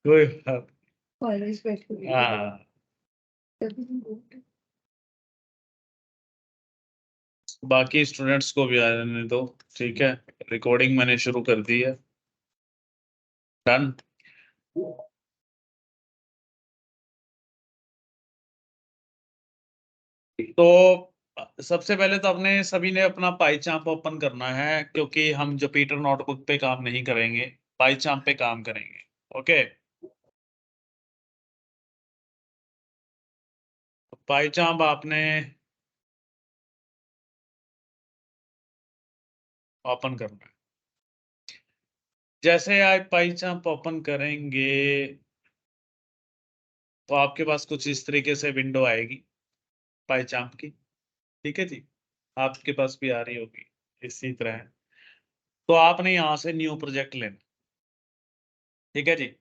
कोई बात। कॉलेज बैठी हुई हाँ, बाकी स्टूडेंट्स को भी आने दो। ठीक है, रिकॉर्डिंग मैंने शुरू कर दी है। डन। तो सबसे पहले तो अपने सभी ने अपना पाईचार्ट ओपन करना है, क्योंकि हम जुपिटर नोटबुक पे काम नहीं करेंगे, पाईचार्ट पे काम करेंगे। ओके, पाईचार्ट आपने ओपन करना है। जैसे आप पाईचार्ट ओपन करेंगे तो आपके पास कुछ इस तरीके से विंडो आएगी पाईचार्ट की। ठीक है जी, आपके पास भी आ रही होगी इसी तरह। तो आपने यहाँ से न्यू प्रोजेक्ट लेना। ठीक है जी,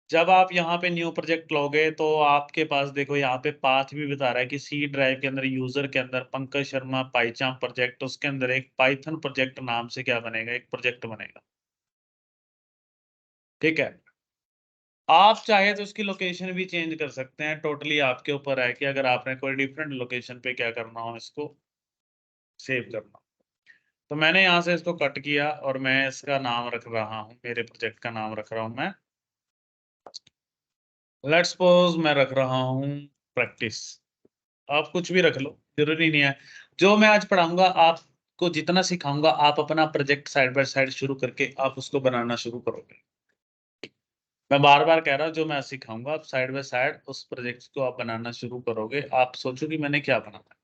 जब आप यहाँ पे न्यू प्रोजेक्ट लोगे तो आपके पास देखो यहाँ पे पाथ भी बता रहा है कि सी ड्राइव के अंदर यूजर के अंदर पंकज शर्मा पाईचार्ट प्रोजेक्ट, उसके अंदर एक पाइथन प्रोजेक्ट नाम से क्या बनेगा, एक प्रोजेक्ट बनेगा। ठीक है, आप चाहे तो उसकी लोकेशन भी चेंज कर सकते हैं, टोटली आपके ऊपर है कि अगर आपने कोई डिफरेंट लोकेशन पे क्या करना हो इसको सेव करना। तो मैंने यहाँ से इसको कट किया और मैं इसका नाम रख रहा हूँ, मेरे प्रोजेक्ट का नाम रख रहा हूँ मैं, लेट्स सपोज मैं रख रहा हूँ प्रैक्टिस। आप कुछ भी रख लो, जरूरी नहीं है। जो मैं आज पढ़ाऊंगा, आपको जितना सिखाऊंगा, आप अपना प्रोजेक्ट साइड बाय साइड शुरू करके आप उसको बनाना शुरू करोगे। मैं बार बार कह रहा हूँ, जो मैं सिखाऊंगा आप साइड बाय साइड उस प्रोजेक्ट को आप बनाना शुरू करोगे, आप सोचो कि मैंने क्या बनाना है।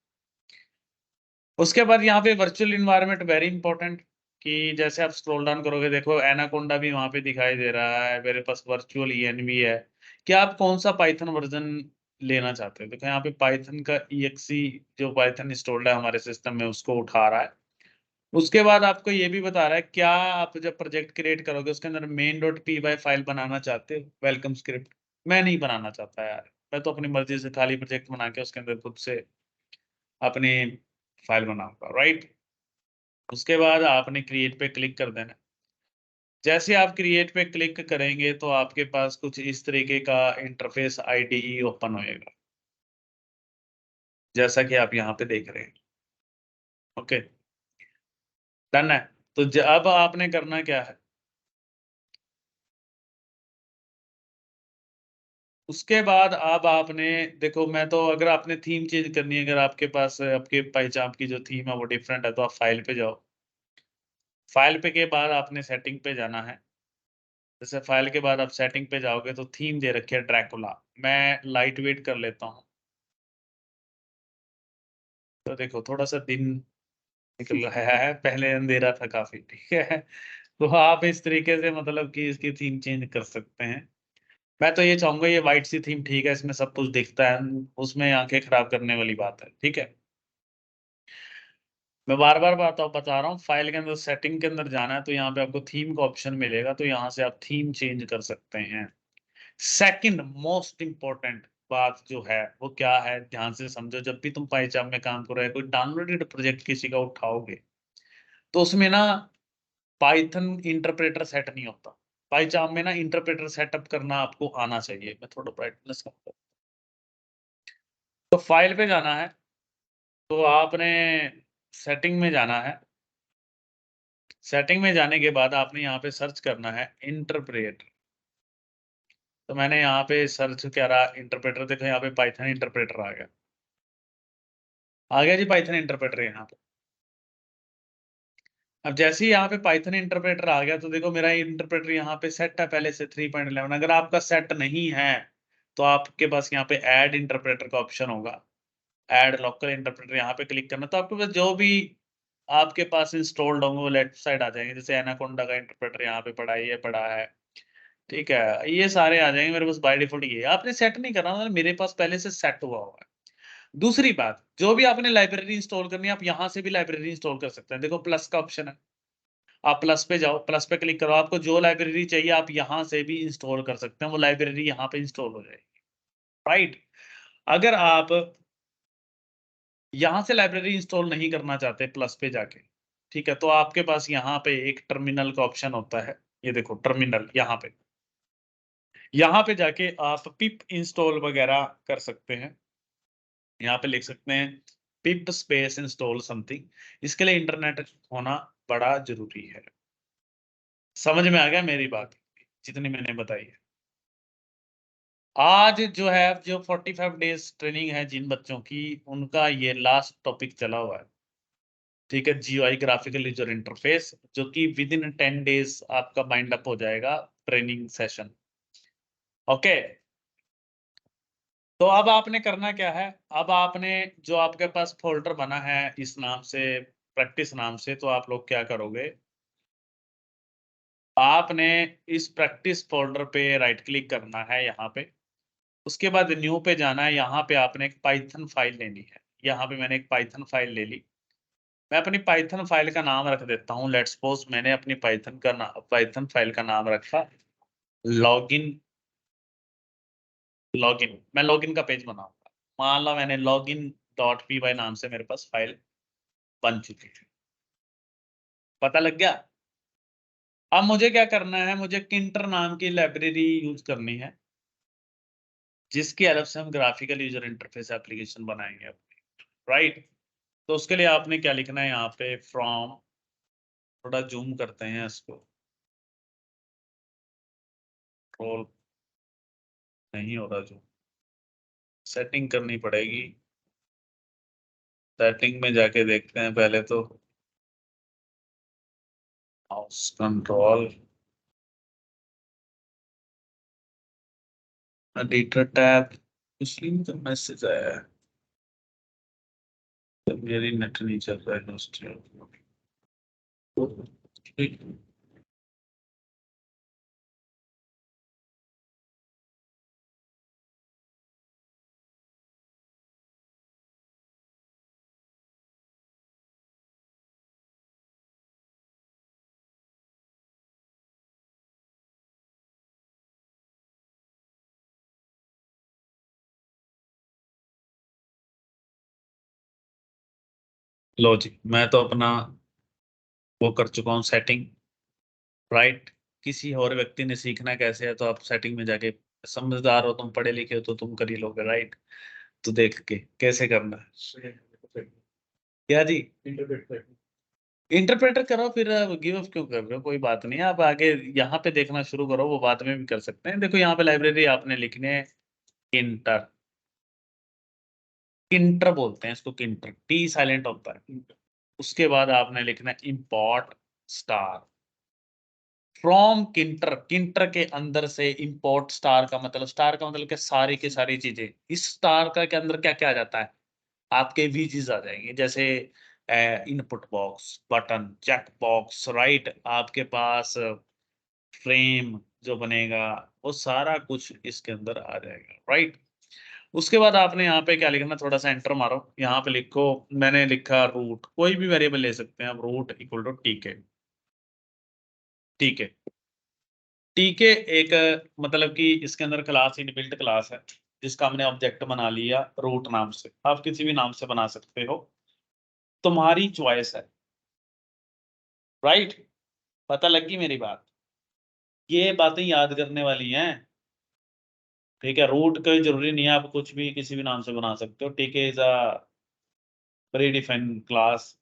उसके बाद यहाँ पे वर्चुअल इन्वायरमेंट वेरी इंपॉर्टेंट, कि जैसे आप स्क्रॉल डाउन करोगे, देखो एनाकोंडा भी वहां पे दिखाई दे रहा है, मेरे पास वर्चुअल ईएनवी है। कि आप कौन सा पाइथन वर्जन लेना चाहते हो। देखो यहाँ पे पाइथन का EXE जो पाइथन इंस्टॉल्ड है हमारे सिस्टम में उसको उठा रहा है। उसके बाद आपको ये भी बता रहा है, क्या आप जब प्रोजेक्ट क्रिएट करोगे उसके अंदर main.py फाइल बनाना चाहते हो, वेलकम स्क्रिप्ट। मैं नहीं बनाना चाहता यार, मैं तो अपनी मर्जी से खाली प्रोजेक्ट बना के उसके अंदर खुद से अपनी फाइल बनाऊंगा, राइट। उसके बाद आपने क्रिएट पे क्लिक कर देना। जैसे आप क्रिएट पे क्लिक करेंगे तो आपके पास कुछ इस तरीके का इंटरफेस IDE ओपन होएगा, जैसा कि आप यहाँ पे देख रहे हैं। ओके, डन है। तो अब आपने करना क्या है, उसके बाद अब आपने देखो, मैं तो अगर आपने थीम चेंज करनी है, अगर आपके पास आपके पहचान की जो थीम है वो डिफरेंट है, तो आप फाइल पे जाओ। फाइल पे के बाद आपने सेटिंग पे जाना है। जैसे फाइल के बाद आप सेटिंग पे जाओगे तो थीम दे रखी है ड्रैकुला। मैं लाइट वेट कर लेता हूँ। तो देखो थोड़ा सा दिन निकल रहा है, पहले अंधेरा था काफी। ठीक है, तो आप इस तरीके से मतलब कि इसकी थीम चेंज कर सकते हैं। मैं तो ये चाहूंगा ये व्हाइट सी थीम ठीक है, इसमें सब कुछ दिखता है, उसमें आंखें खराब करने वाली बात है। ठीक है, मैं बार बार बता रहा हूँ, फाइल के अंदर सेटिंग के अंदर जाना है तो यहाँ पे आपको थीम का ऑप्शन मिलेगा, तो यहाँ से आप थीम चेंज कर सकते हैं। सेकंड मोस्ट इंपॉर्टेंट बात जो है वो क्या है, ध्यान से समझो। जब भी तुम पाइचार्ट में काम कर रहे हो, कोई डाउनलोडेड प्रोजेक्ट किसी का उठाओगे तो उसमें ना पाइथन इंटरप्रेटर सेट नहीं होता। पाइचार्ट में ना इंटरप्रेटर सेटअप करना आपको आना चाहिए। मैं थोड़ा ब्राइटनेस कम करूं। तो फाइल पे जाना है, तो आपने सेटिंग में जाना है। सेटिंग में जाने के बाद आपने यहाँ पे सर्च करना है इंटरप्रेटर। तो मैंने यहाँ पे सर्च करा इंटरप्रेटर, देखो यहाँ पे पाइथन इंटरप्रेटर आ गया जी, पाइथन इंटरप्रेटर यहाँ पे। अब जैसे ही यहाँ पे पाइथन इंटरप्रेटर आ गया तो देखो मेरा इंटरप्रेटर यहाँ पे सेट है पहले से 3.11। अगर आपका सेट नहीं है तो आपके पास यहाँ पे ऐड इंटरप्रेटर का ऑप्शन होगा। ऐड लोकल इंटरप्रेटर यहाँ पे क्लिक करना, तो आपके पास जो भी आपके पास इंस्टॉल्ड होंगे वो लेफ्ट साइड आ जाएंगे। जैसे एनाकोंडा का इंटरप्रेटर यहाँ पे पड़ा है, ये पड़ा है। ठीक है, ये सारे आ जाएंगे मेरे पास बाय डिफॉल्ट। ये आपने सेट नहीं करना, मतलब मेरे पास पहले से सेट हुआ हुआ है। दूसरी बात, जो भी आपने लाइब्रेरी इंस्टॉल करनी है आप यहाँ से भी लाइब्रेरी इंस्टॉल कर सकते हैं। देखो प्लस का ऑप्शन है, आप प्लस पे जाओ, प्लस पे क्लिक करो, आपको जो लाइब्रेरी चाहिए आप यहाँ से भी इंस्टॉल कर सकते हैं, वो लाइब्रेरी यहाँ पे इंस्टॉल हो जाएगी, राइट। अगर आप यहाँ से लाइब्रेरी इंस्टॉल नहीं करना चाहते प्लस पे जाके, ठीक है, तो आपके पास यहाँ पे एक टर्मिनल का ऑप्शन होता है। ये देखो टर्मिनल यहाँ पे, यहाँ पे जाके आप पिप इंस्टॉल वगैरह कर सकते हैं। यहाँ पे लिख सकते हैं पिप स्पेस इंस्टॉल समथिंग। इसके लिए इंटरनेट होना बड़ा जरूरी है। समझ में आ गया मेरी बात जितनी मैंने बताई है। आज जो है जो 45 डेज ट्रेनिंग है जिन बच्चों की, उनका ये लास्ट टॉपिक चला हुआ है। ठीक है, जीयूआई ग्राफिकल यूजर इंटरफेस, जो कि विद इन 10 डेज आपका बाइंड अप हो जाएगा ट्रेनिंग सेशन। ओके, तो अब आपने करना क्या है, अब आपने जो आपके पास फोल्डर बना है इस नाम से, प्रैक्टिस नाम से, तो आप लोग क्या करोगे, आपने इस प्रैक्टिस फोल्डर पे राइट क्लिक करना है यहाँ पे। उसके बाद न्यू पे जाना है। यहाँ पे आपने एक पाइथन फाइल लेनी है। यहाँ पे मैंने एक पाइथन फाइल ले ली। मैं अपनी पाइथन फाइल का नाम रख देता हूँ। लेट्स सपोज मैंने अपनी पाइथन फाइल का नाम रखा लॉगिन। मैं लॉगिन का पेज बनाऊंगा। मान लो मैंने login.py नाम से मेरे पास फाइल बन चुकी है। पता लग गया। अब मुझे क्या करना है, मुझे किंटर नाम की लाइब्रेरी यूज करनी है, जिसकी हेल्प से हम ग्राफिकल यूजर इंटरफेस एप्लीकेशन बनाएंगे अपनी, राइट। तो उसके लिए आपने क्या लिखना है, यहाँ पे फ्रॉम, थोड़ा जूम करते हैं इसको, कंट्रोल नहीं हो रहा, जो सेटिंग करनी पड़ेगी। सेटिंग में जाके देखते हैं पहले तो, माउस कंट्रोल, एडिटर टैब। इसलिए तो मैसेज आया है, तो मेरी नेट नहीं चल रहा है दोस्तों। ठीक। लो जी, मैं तो अपना वो कर चुका हूँ सेटिंग, राइट। किसी और व्यक्ति ने सीखना कैसे है, तो आप सेटिंग में जाके, समझदार हो तुम, पढ़े लिखे हो, तो तुम कर ही लोगे, राइट। तो देख के कैसे करना है, क्या जी, इंटरप्रेटर करो, फिर गिव अप क्यों कर रहे हो, कोई बात नहीं, आप आगे यहाँ पे देखना शुरू करो, वो बाद में भी कर सकते हैं। देखो यहाँ पे लाइब्रेरी आपने लिखनी है इंटर, किंटर बोलते हैं इसको, किंटर, टी साइलेंट होता है। उसके बाद आपने लिखना है इंपोर्ट स्टार फ्रॉम किंटर। किंटर के अंदर से इंपोर्ट स्टार का मतलब, स्टार का मतलब क्या, सारी की सारी चीजें। इस स्टार का के अंदर क्या क्या आ जाता है, आपके वीजीज आ जाएंगे, जैसे input box, button, check box, right. आपके पास फ्रेम जो बनेगा, वो सारा कुछ इसके अंदर आ जाएगा, राइट। उसके बाद आपने यहाँ पे क्या लिखना, थोड़ा सा एंटर मारो, यहाँ पे लिखो, मैंने लिखा रूट, कोई भी वेरिएबल ले सकते हैं आप, रूट इक्वल टू टीके। ठीक है, टीके एक मतलब कि इसके अंदर क्लास, इनबिल्ट क्लास है, जिसका हमने ऑब्जेक्ट बना लिया रूट नाम से। आप किसी भी नाम से बना सकते हो, तुम्हारी चॉइस है, राइट। पता लगी मेरी बात, ये बातें याद करने वाली हैं। ठीक है, रूट कोई जरूरी नहीं है, आप कुछ भी किसी भी नाम से बना सकते हो। टीके is a pre defined class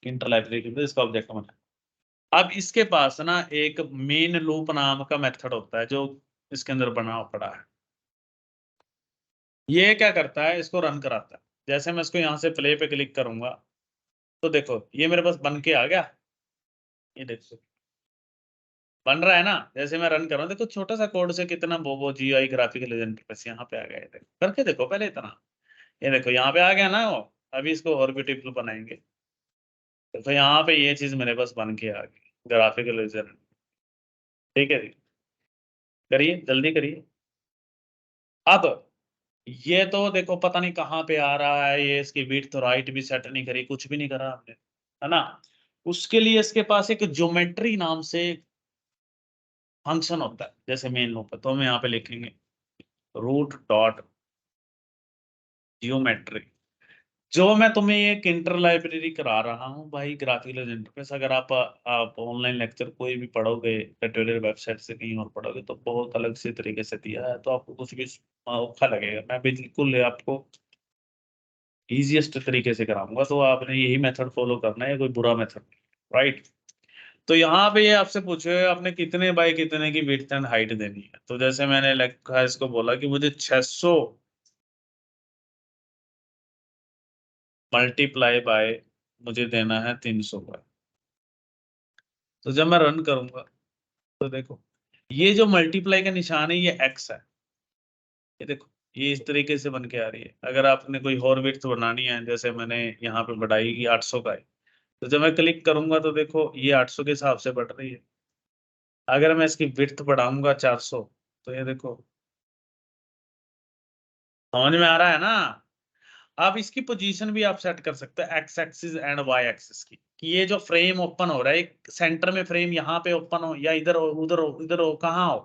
inter library के अंदर, इसका ऑब्जेक्ट बना। अब इसके पास ना एक मेन लूप नाम का मेथड होता है, जो इसके अंदर बना पड़ा है। ये क्या करता है, इसको रन कराता है। जैसे मैं इसको यहाँ से प्ले पे क्लिक करूंगा, तो देखो ये मेरे पास बन के आ गया। ये देखो बन रहा है ना, जैसे मैं रन कर रहा हूँ, देखो छोटा सा कोड से कितना वो जीयूआई ग्राफिकल इंटरफेस यहाँ पे आ गया है। देखो करके देखो पहले इतना, ये देखो यहाँ पे आ गया ना वो। अभी इसको और ब्यूटीफुल बनाएंगे। तो यहाँ पे ये चीज मेरे पास बन के आ गई, ग्राफिकल यूजर। ठीक है जी, करिए जल्दी करिए। अब ये तो देखो पता नहीं कहाँ पे आ रहा है, ये इसकी विड्थ तो राइट भी सेट नहीं करी, कुछ भी नहीं करा हमने, है ना। उसके लिए इसके पास एक ज्योमेट्री नाम से फंक्शन होता है, जैसे मेन लूप है, तो हम यहाँ पे लिखेंगे रूट डॉट ज्योमेट्री। जो मैं तुम्हें एक इंटर लाइब्रेरी करा रहा हूँ भाई, ग्राफिकल इंटरफेस, अगर आप ऑनलाइन लेक्चर कोई भी पढ़ोगे ट्यूटोरियल वेबसाइट से कहीं और पढ़ोगे तो बहुत अलग से तरीके से दिया है, तो आपको कुछ भी औखा लगेगा। मैं बिल्कुल आपको इजीएस्ट तरीके से कराऊंगा, तो आपने यही मेथड फॉलो करना है, कोई बुरा मेथड, राइट। तो यहाँ पे ये आपसे पूछे आपने कितने बाय कितने की विड्थ एंड हाइट देनी है, तो जैसे मैंने लिखा इसको बोला कि मुझे 600 मल्टीप्लाई बाय मुझे देना है 300 बाय। तो जब मैं रन करूंगा तो देखो ये जो मल्टीप्लाई का निशान है ये एक्स है, ये देखो ये इस तरीके से बन के आ रही है। अगर आपने कोई और विड्थ बनानी है, जैसे मैंने यहाँ पे बढ़ाई कि 800 का है, तो जब मैं क्लिक करूंगा तो देखो ये 800 के हिसाब से बढ़ रही है। अगर मैं इसकी विड्थ बढ़ाऊंगा 400, तो ये देखो समझ में आ रहा है ना। आप इसकी पोजीशन भी आप सेट कर सकते हैं, X axis and Y axis की, कि ये जो फ्रेम ओपन हो रहा है एक सेंटर में फ्रेम यहाँ पे ओपन हो या इधर हो उधर हो इधर हो कहाँ हो,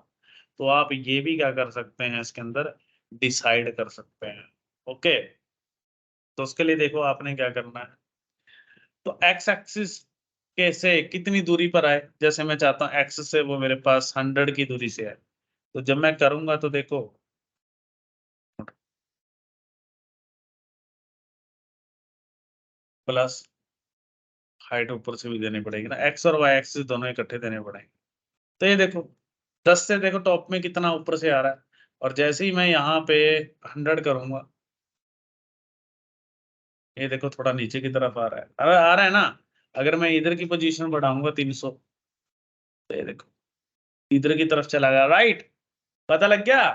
तो आप ये भी क्या कर सकते हैं इसके अंदर डिसाइड कर सकते हैं। ओके, तो उसके लिए देखो आपने क्या करना है, तो एक्स एक्सिस कैसे कितनी दूरी पर आए, जैसे मैं चाहता हूँ एक्स से वो मेरे पास 100 की दूरी से है, तो जब मैं करूंगा तो देखो प्लस हाइट ऊपर से भी देनी पड़ेगी ना, एक्स और वाई एक्सिस दोनों इकट्ठे देने पड़ेंगे। तो ये देखो 10 से देखो टॉप में कितना ऊपर से आ रहा है, और जैसे ही मैं यहाँ पे 100 करूंगा, ये देखो थोड़ा नीचे की तरफ आ रहा है, आ रहा है ना। अगर मैं इधर की पोजीशन बढ़ाऊंगा 300, तो ये देखो इधर की तरफ चला गया, राइट। पता लग गया।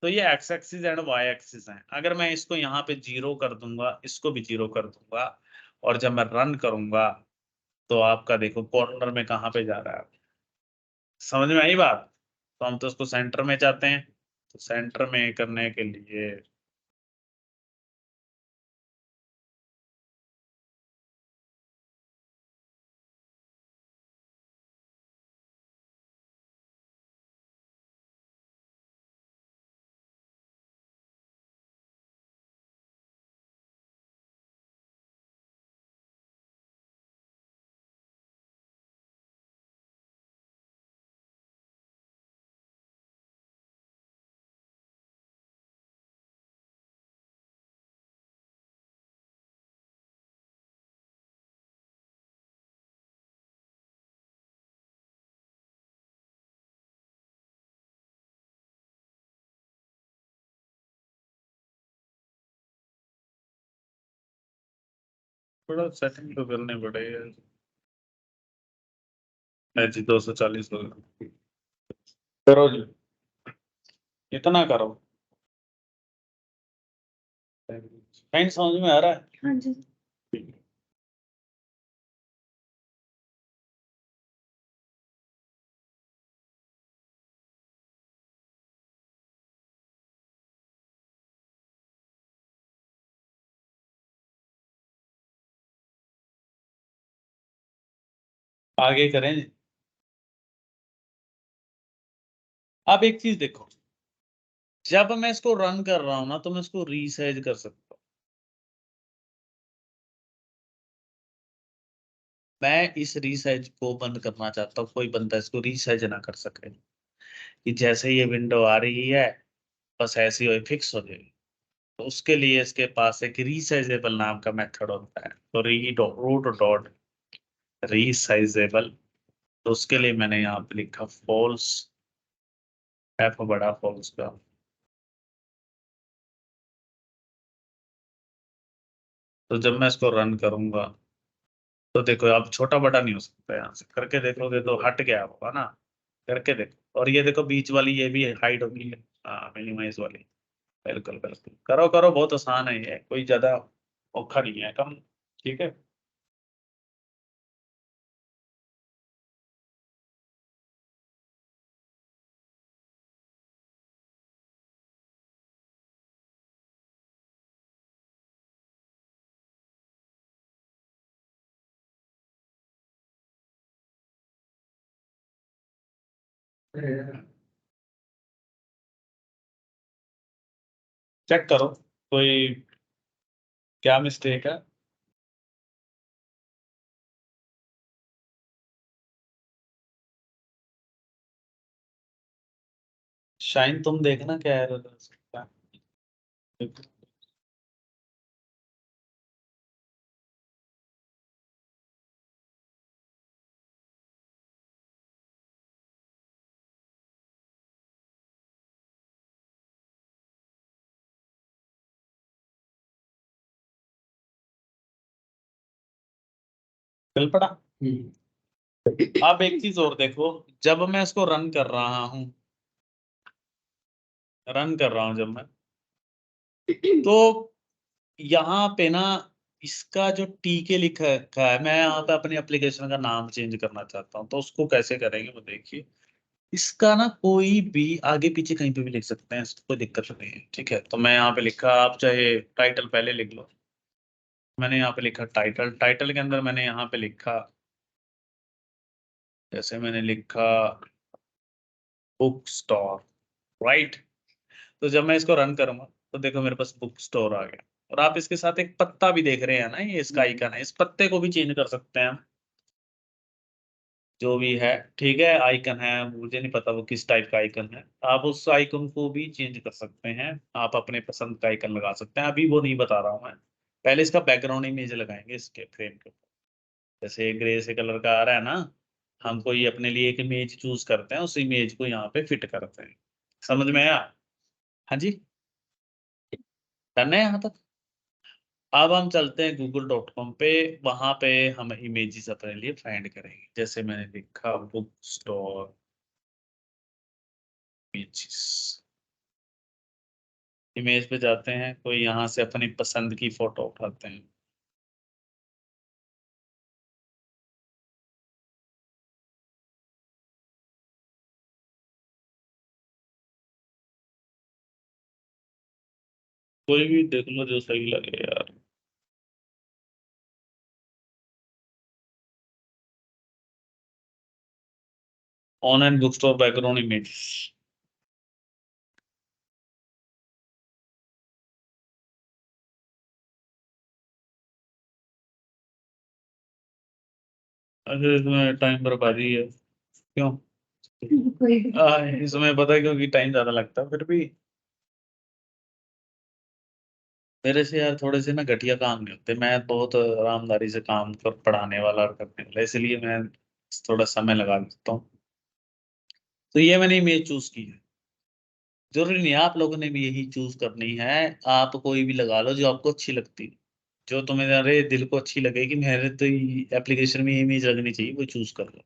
तो ये X axis and Y axis है। अगर मैं इसको यहाँ पे 0 कर दूंगा, इसको भी 0 कर दूंगा, और जब मैं रन करूंगा तो आपका देखो कॉर्नर में कहाँ पे जा रहा है, समझ में आई बात। तो हम तो उसको सेंटर में चाहते हैं, तो सेंटर में करने के लिए थोड़ा सेटिंग तो करने पड़ेगा। जी 240 होगा, करो जी, इतना करो। फाइन, समझ में आ रहा है। हाँ जी। आगे करें जी। अब एक चीज देखो, जब मैं इसको रन कर रहा हूं ना तो मैं इसको रीसाइज कर सकता हूँ। मैं इस रीसाइज को बंद करना चाहता हूँ, कोई बंदा इसको रीसाइज ना कर सके, कि जैसे ये विंडो आ रही है बस ऐसी हो फिक्स हो जाएगी। तो उसके लिए इसके पास एक रीसाइजेबल नाम का मेथड होता है, तो रूट डॉट रीसाइजेबल। तो उसके लिए मैंने यहाँ पे लिखा फॉल्स, एफ बड़ा फॉल्स का। तो जब मैं इसको रन करूंगा तो देखो अब छोटा बड़ा नहीं हो सकता, यहाँ से करके देखोगे तो हट गया होगा ना, करके देखो। और ये देखो बीच वाली ये भी हाइड होगी, हाँ मिनिमाइज वाली, बिल्कुल बिल्कुल करो करो, बहुत आसान है ये, कोई ज्यादा औखा नहीं है, कम। ठीक है। चेक करो कोई क्या मिस्टेक है? शाइन तुम देखना क्या है चल पड़ा। अब एक चीज और देखो, जब मैं इसको रन कर रहा हूं जब मैं, तो यहाँ पे ना इसका जो टीके लिखा रखा है, मैं यहाँ पे अपनी एप्लीकेशन का नाम चेंज करना चाहता हूँ, तो उसको कैसे करेंगे वो देखिए। इसका ना कोई भी आगे पीछे कहीं पे भी लिख सकते हैं, इसको कोई दिक्कत नहीं है, ठीक है। तो मैं यहाँ पे लिखा, आप चाहे टाइटल पहले लिख लो। मैंने यहाँ पे लिखा टाइटल, टाइटल के अंदर मैंने यहाँ पे लिखा, जैसे मैंने लिखा बुक स्टोर, राइट। तो जब मैं इसको रन करूंगा तो देखो मेरे पास बुक स्टोर आ गया। और आप इसके साथ एक पत्ता भी देख रहे हैं ना, ये इसका आइकन है, इस पत्ते को भी चेंज कर सकते हैं हम, जो भी है, ठीक है। आइकन है, मुझे नहीं पता वो किस टाइप का आइकन है, आप उस आइकन को भी चेंज कर सकते हैं। आप अपने पसंद का आइकन लगा सकते हैं, अभी वो नहीं बता रहा हूँ मैं। पहले इसका बैकग्राउंड इमेज लगाएंगे इसके फ्रेम के ऊपर। जैसे ग्रे से कलर का आ रहा है ना, हम कोई अपने लिए एक इमेज चूज करते हैं, उस इमेज को यहाँ पे फिट करते हैं। समझ में आया? हाँ जी, डन है यहाँ तक। अब हम चलते हैं google.com पे, वहां पे हम इमेजेस अपने लिए फाइंड करेंगे। जैसे मैंने लिखा बुक स्टोर इमेजेस, इमेज पे जाते हैं, कोई यहाँ से अपनी पसंद की फोटो उठाते हैं। कोई भी देख लो जो सही लगे यार। Online book store background image, अरे इसमें टाइम बर्बादी है, क्यों? कोई भी इसमें पता है क्योंकि टाइम ज्यादा लगता है, फिर भी मेरे से यार थोड़े से ना घटिया काम नहीं होते, मैं बहुत आरामदारी से काम कर पढ़ाने वाला और करने वाला, इसलिए मैं थोड़ा समय लगा देता हूँ। तो ये मैंने इमेज चूज की है, जरूरी नहीं है आप लोगों ने भी यही चूज करनी है। आप कोई भी लगा लो जो आपको अच्छी लगती है, जो तुम्हें अरे दिल को अच्छी लगेगी, मेरे तो एप्लीकेशन में इमेज लगनी चाहिए, वो चूज कर लो।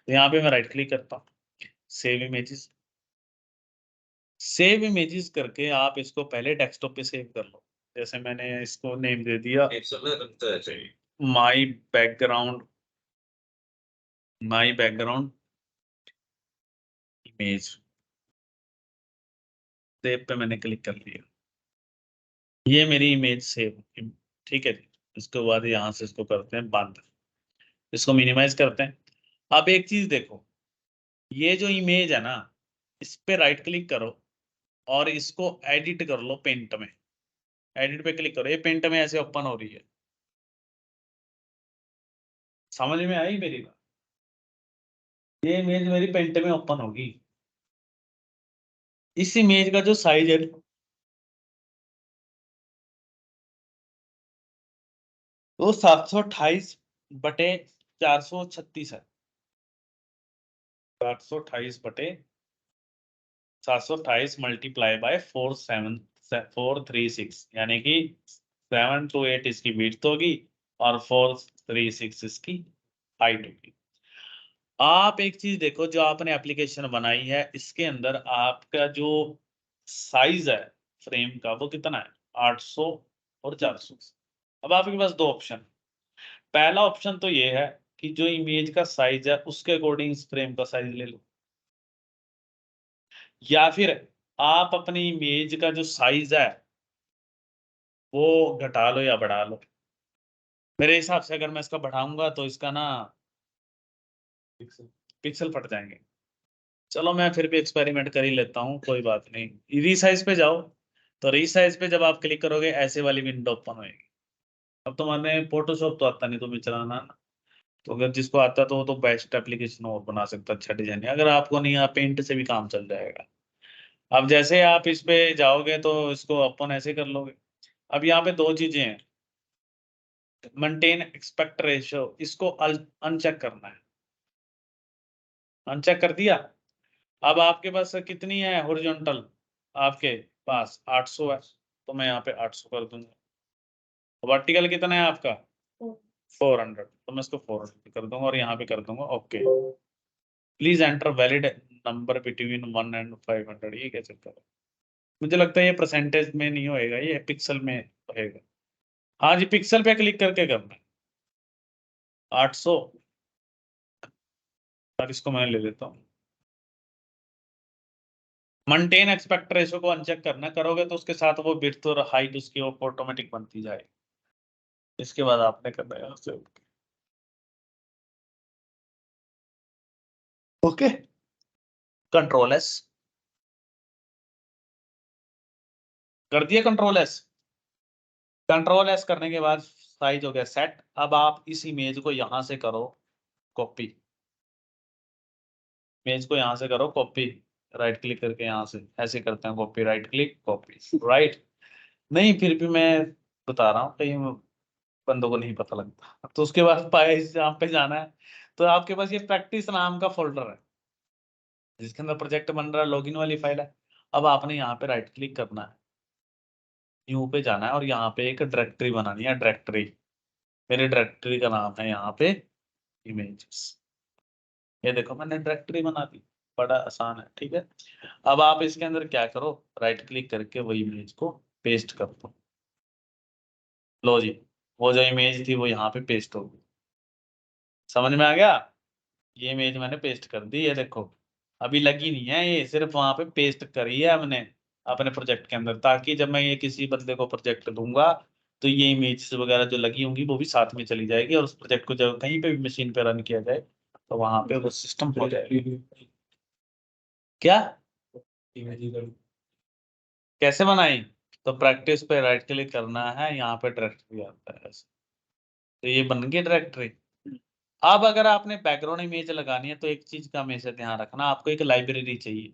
तो यहाँ पे मैं राइट क्लिक करता हूँ, सेव इमेजेस। सेव इमेजेस करके आप इसको पहले डेस्कटॉप पे सेव कर लो। जैसे मैंने इसको नेम दे दिया my background, my background image. Save पे मैंने क्लिक कर लिया, ये मेरी इमेज सेव, ठीक है जी। इसके बाद यहाँ से इसको करते हैं बंद, इसको मिनिमाइज करते हैं। अब एक चीज देखो, ये जो इमेज है ना, इस पे राइट क्लिक करो और इसको एडिट कर लो पेंट में। एडिट पे क्लिक करो, ये पेंट में ऐसे ओपन हो रही है। समझ में आई मेरी बात? ये इमेज मेरी पेंट में ओपन होगी। इस इमेज का जो साइज है वो 728 बटे 436 है। 728 मल्टीप्लाई बाय 436, यानी कि 7 to 8 इसकी विड्थ होगी और 436 इसकी हाइट होगी। आप एक चीज देखो, जो आपने एप्लीकेशन बनाई है इसके अंदर आपका जो साइज है फ्रेम का वो कितना है, 800 और 400। अब आपके पास दो ऑप्शन, पहला ऑप्शन तो ये है कि जो इमेज का साइज है उसके अकॉर्डिंग इस फ्रेम का साइज ले लो, या फिर आप अपनी इमेज का जो साइज है वो घटा लो या बढ़ा लो। मेरे हिसाब से अगर मैं इसका बढ़ाऊंगा तो इसका ना पिक्सल फट जाएंगे। चलो मैं फिर भी एक्सपेरिमेंट कर ही लेता हूँ, कोई बात नहीं। रीसाइज पे जाओ, तो रीसाइज पे जब आप क्लिक करोगे ऐसे वाली विंडो ओपन होएगी। अब तुम्हारे फोटोशॉप तो आता नहीं तुम्हें चलाना ना, तो अगर जिसको आता तो वो तो बेस्ट एप्लीकेशन और बना सकता, अच्छा डिजाइन। अगर आपको नहीं, आप पेंट से भी काम चल जाएगा। अब जैसे आप इस पे जाओगे तो इसको अपन ऐसे कर लोगे। अब यहाँ पे दो चीजें हैं, मेंटेन एक्सपेक्ट रेशियो, इसको अनचेक करना है। अनचेक कर दिया। अब आपके पास कितनी है हॉरिजॉन्टल, आपके पास 800 है, तो मैं यहाँ पे 800 कर दूंगा। वर्टिकल कितना है आपका 400, तो मैं इसको 400 कर दूंगा और यहाँ पे कर दूंगा okay. Please enter valid number between 1 and 500। ये क्या चक्कर है? मुझे लगता है ये परसेंटेज में नहीं होएगा, ये पिक्सल में होएगा। हाँ जी, पिक्सल पे क्लिक करके करना है। 800, और इसको मैं ले लेता हूँ। मेंटेन एक्सपेक्ट रेशियो को अनचेक करना, करोगे तो उसके साथ वो विड्थ और हाइट उसकी ऑटोमेटिक बनती जाएगी। इसके बाद आपने करना है उससे ओके। कंट्रोल एस कर दिया, कंट्रोल एस। कंट्रोल एस करने के बाद साइज हो गया सेट। अब आप इस इमेज को यहां से करो कॉपी, इमेज को यहां से करो कॉपी, राइट क्लिक करके यहां से ऐसे करते हैं copy, right click copy, right. नहीं फिर भी मैं बता रहा हूँ, कहीं बंदों को नहीं पता लगता। तो उसके बाद पाइस यहाँ पे जाना है, तो आपके पास ये प्रैक्टिस नाम का फोल्डर है जिसके अंदर प्रोजेक्ट बन रहा है, लॉगिन वाली फाइल है। अब आपने यहाँ पे राइट क्लिक करना है, न्यू पे जाना है और यहाँ पे एक डायरेक्टरी बनानी है, डायरेक्टरी। मेरे डायरेक्टरी का नाम है यहाँ पे इमेजेस। ये देखो मैंने डायरेक्टरी बना दी, बड़ा आसान है, ठीक है। अब आप इसके अंदर क्या करो, राइट क्लिक करके वही इमेज को पेस्ट कर दो। लो जी, वो जो इमेज थी वो यहाँ पे पेस्ट हो गई। समझ में आ गया? ये इमेज मैंने पेस्ट कर दी, ये देखो। अभी लगी नहीं है, ये सिर्फ वहां पे पेस्ट करी है हमने अपने प्रोजेक्ट के अंदर, ताकि जब मैं ये किसी बंदे को प्रोजेक्ट दूंगा तो ये इमेजेस वगैरह जो लगी होंगी वो भी साथ में चली जाएगी, और उस प्रोजेक्ट को जब कहीं पे भी मशीन पे रन किया जाए तो वहां पे वो सिस्टम हो जाएगा। क्या कैसे बनाई? तो प्रैक्टिस पे राइट क्लिक करना है, यहाँ पे डायरेक्टरी आता है ऐसे। तो ये बन गई डायरेक्टरी। अब अगर आपने बैकग्राउंड इमेज लगानी है तो एक चीज का हमेशा ध्यान रखना, आपको एक लाइब्रेरी चाहिए।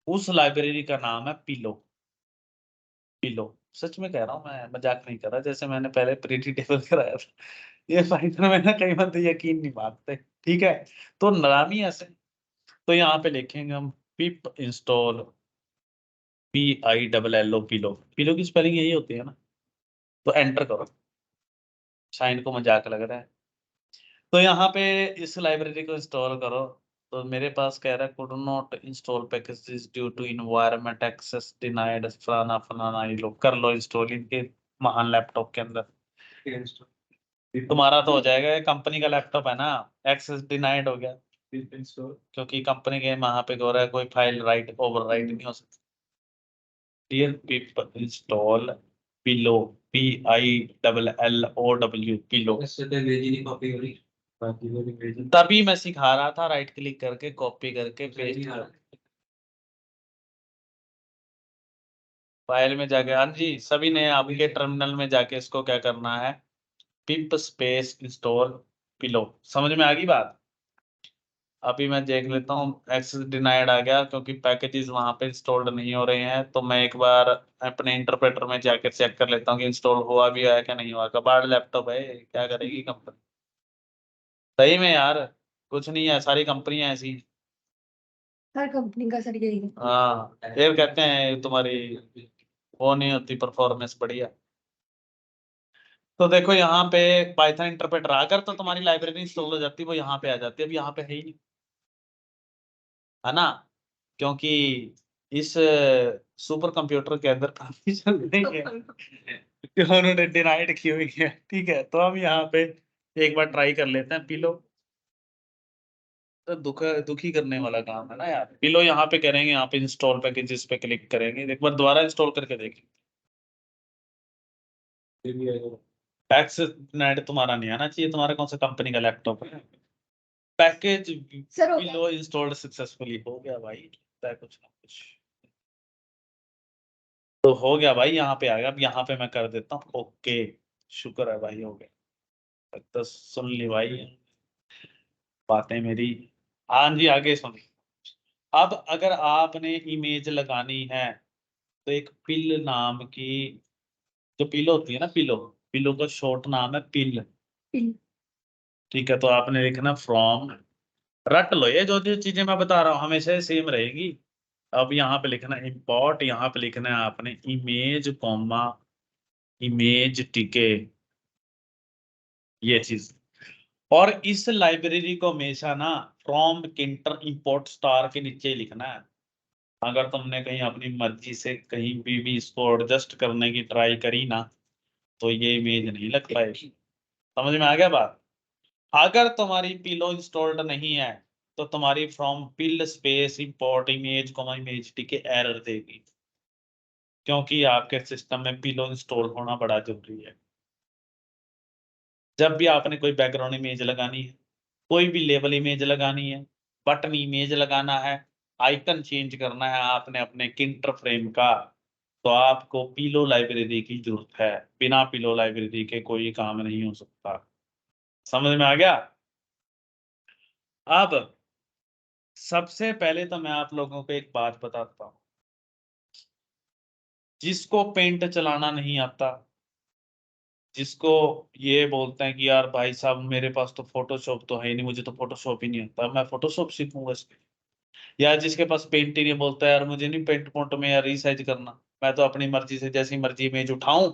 उस लाइब्रेरी का नाम है पिलो। पिलो, सच में कह रहा हूँ, मैं मजाक नहीं कर रहा। जैसे मैंने पहले प्रीटी टेबल कराया था, ये पाइथन में ना कई बंदे यकीन नहीं मानते, ठीक है। तो नाम ही ऐसे। तो यहाँ पे लिखेंगे हम पिप इंस्टॉल, PILLO, पिलो। पिलो की स्पेलिंग यही होती है ना। तो एंटर करो। शाइन को मजाक लग रहा है। तो यहाँ पे इस लाइब्रेरी को इंस्टॉल करो। तो मेरे पास कह रहा है could not install packages due to environment access denied, फलाना फलाना। ये लो कर लो इंस्टॉल इनके महान लैपटॉप के अंदर। तुम्हारा तो हो जाएगा, ये कंपनी का लैपटॉप है ना, एक्सेस डिनाइड हो गया क्योंकि कंपनी के वहां पे हो रहा है, कोई फाइल राइट ओवर राइट नहीं हो सकती। Dear people install pillow, PILLOW, pillow. तभी मैं सिखा रहा था राइट क्लिक करके कॉपी करके पेस्ट कर। फाइल में जाके, हाँ जी, सभी ने आपके टर्मिनल में जाके इसको क्या करना है, पिप स्पेस इंस्टॉल पिलो। समझ में आ गई बात? अभी मैं देख लेता हूँ, एक्सेस डिनाइड आ गया क्योंकि पैकेजेस वहां पे इंस्टॉल्ड नहीं हो रहे हैं। तो मैं एक बार अपने इंटरप्रेटर में जाकर चेक कर लेता हूँ कि इंस्टॉल हुआ भी है क्या नहीं हुआ। कबाड़ लैपटॉप है, क्या करेगी कंपनी। सही में यार, कुछ नहीं है, सारी कंपनियां ऐसी हैं। हर कंपनी का सर यही है। हाँ, फिर कहते हैं तुम्हारी वो नहीं होती परफॉर्मेंस बढ़िया। तो देखो यहाँ पे पाइथन इंटरप्रेटर आकर तो तुम्हारी लाइब्रेरी इंस्टॉल हो जाती है, वो यहाँ पे आ जाती है। अब यहाँ पे है ही नहीं, है ना, क्योंकि इस सुपर कंप्यूटर के अंदर परमिशन नहीं है जो उन्होंने डिनाइड की हुई है, ठीक है। तो हम यहाँ पे एक बार ट्राई कर लेते हैं पिलो। तो दुखी करने वाला काम है ना यार। पिलो यहाँ पे करेंगे, यहाँ पे इंस्टॉल पैकेजेस पे क्लिक करेंगे, एक बार दोबारा इंस्टॉल करके देखेंगे। एक्सेस डिनाइड तुम्हारा नहीं आना चाहिए, तुम्हारा कौन सा कंपनी का लैपटॉप है। पैकेज सर हो गया। पिलो इंस्टॉल्ड सक्सेसफुली, हो गया भाई, लगता है कुछ ना कुछ तो हो गया भाई। यहाँ पे आ गया, अब यहाँ पे मैं कर देता हूँ ओके। शुक्र है भाई, हो गया। तो सुन ली भाई बातें मेरी। हाँ जी, आगे सुन। अब अगर आपने इमेज लगानी है तो एक पिल नाम की जो पिलो होती है ना, पिलो, पिलो का शॉर्ट नाम है पिल। पिल। ठीक है, तो आपने लिखना फ्रॉम, रट लो, ये जो जो चीजें मैं बता रहा हूँ हमेशा सेम रहेगी। अब यहाँ पे लिखना इम्पोर्ट, यहाँ पे लिखना है आपने इमेज कॉमा इमेज, ठीक है, ये चीज। और इस लाइब्रेरी को हमेशा ना फ्रॉम किंटर इंपोर्ट स्टार के नीचे ही लिखना है। अगर तुमने कहीं अपनी मर्जी से कहीं भी इसको एडजस्ट करने की ट्राई करी ना, तो ये इमेज नहीं लग पाएगी। समझ में आ गया बात? अगर तुम्हारी पिलो इंस्टॉल्ड नहीं है तो तुम्हारी from pill space import image comma image, ठीक है, एरर देगी, क्योंकि आपके सिस्टम में पिलो इंस्टॉल होना बड़ा जरूरी है। जब भी आपने कोई बैकग्राउंड इमेज लगानी है, कोई भी लेबल इमेज लगानी है, बटन इमेज लगाना है, आइकन चेंज करना है आपने अपने किंटर फ्रेम का, तो आपको पिलो लाइब्रेरी की जरूरत है। बिना पिलो लाइब्रेरी के कोई काम नहीं हो सकता। समझ में आ गया? अब सबसे पहले तो मैं आप लोगों को एक बात बताता हूँ, जिसको पेंट चलाना नहीं आता, जिसको ये बोलते हैं कि यार भाई साहब मेरे पास तो फोटोशॉप तो है ही नहीं, मुझे तो फोटोशॉप ही नहीं आता, मैं फोटोशॉप सीखूंगा इसके। या जिसके पास पेंट ही नहीं, बोलता है यार मुझे नहीं पेंट पोंट में यार रीसाइज करना, मैं तो अपनी मर्जी से जैसी मर्जी इमेज उठाऊं,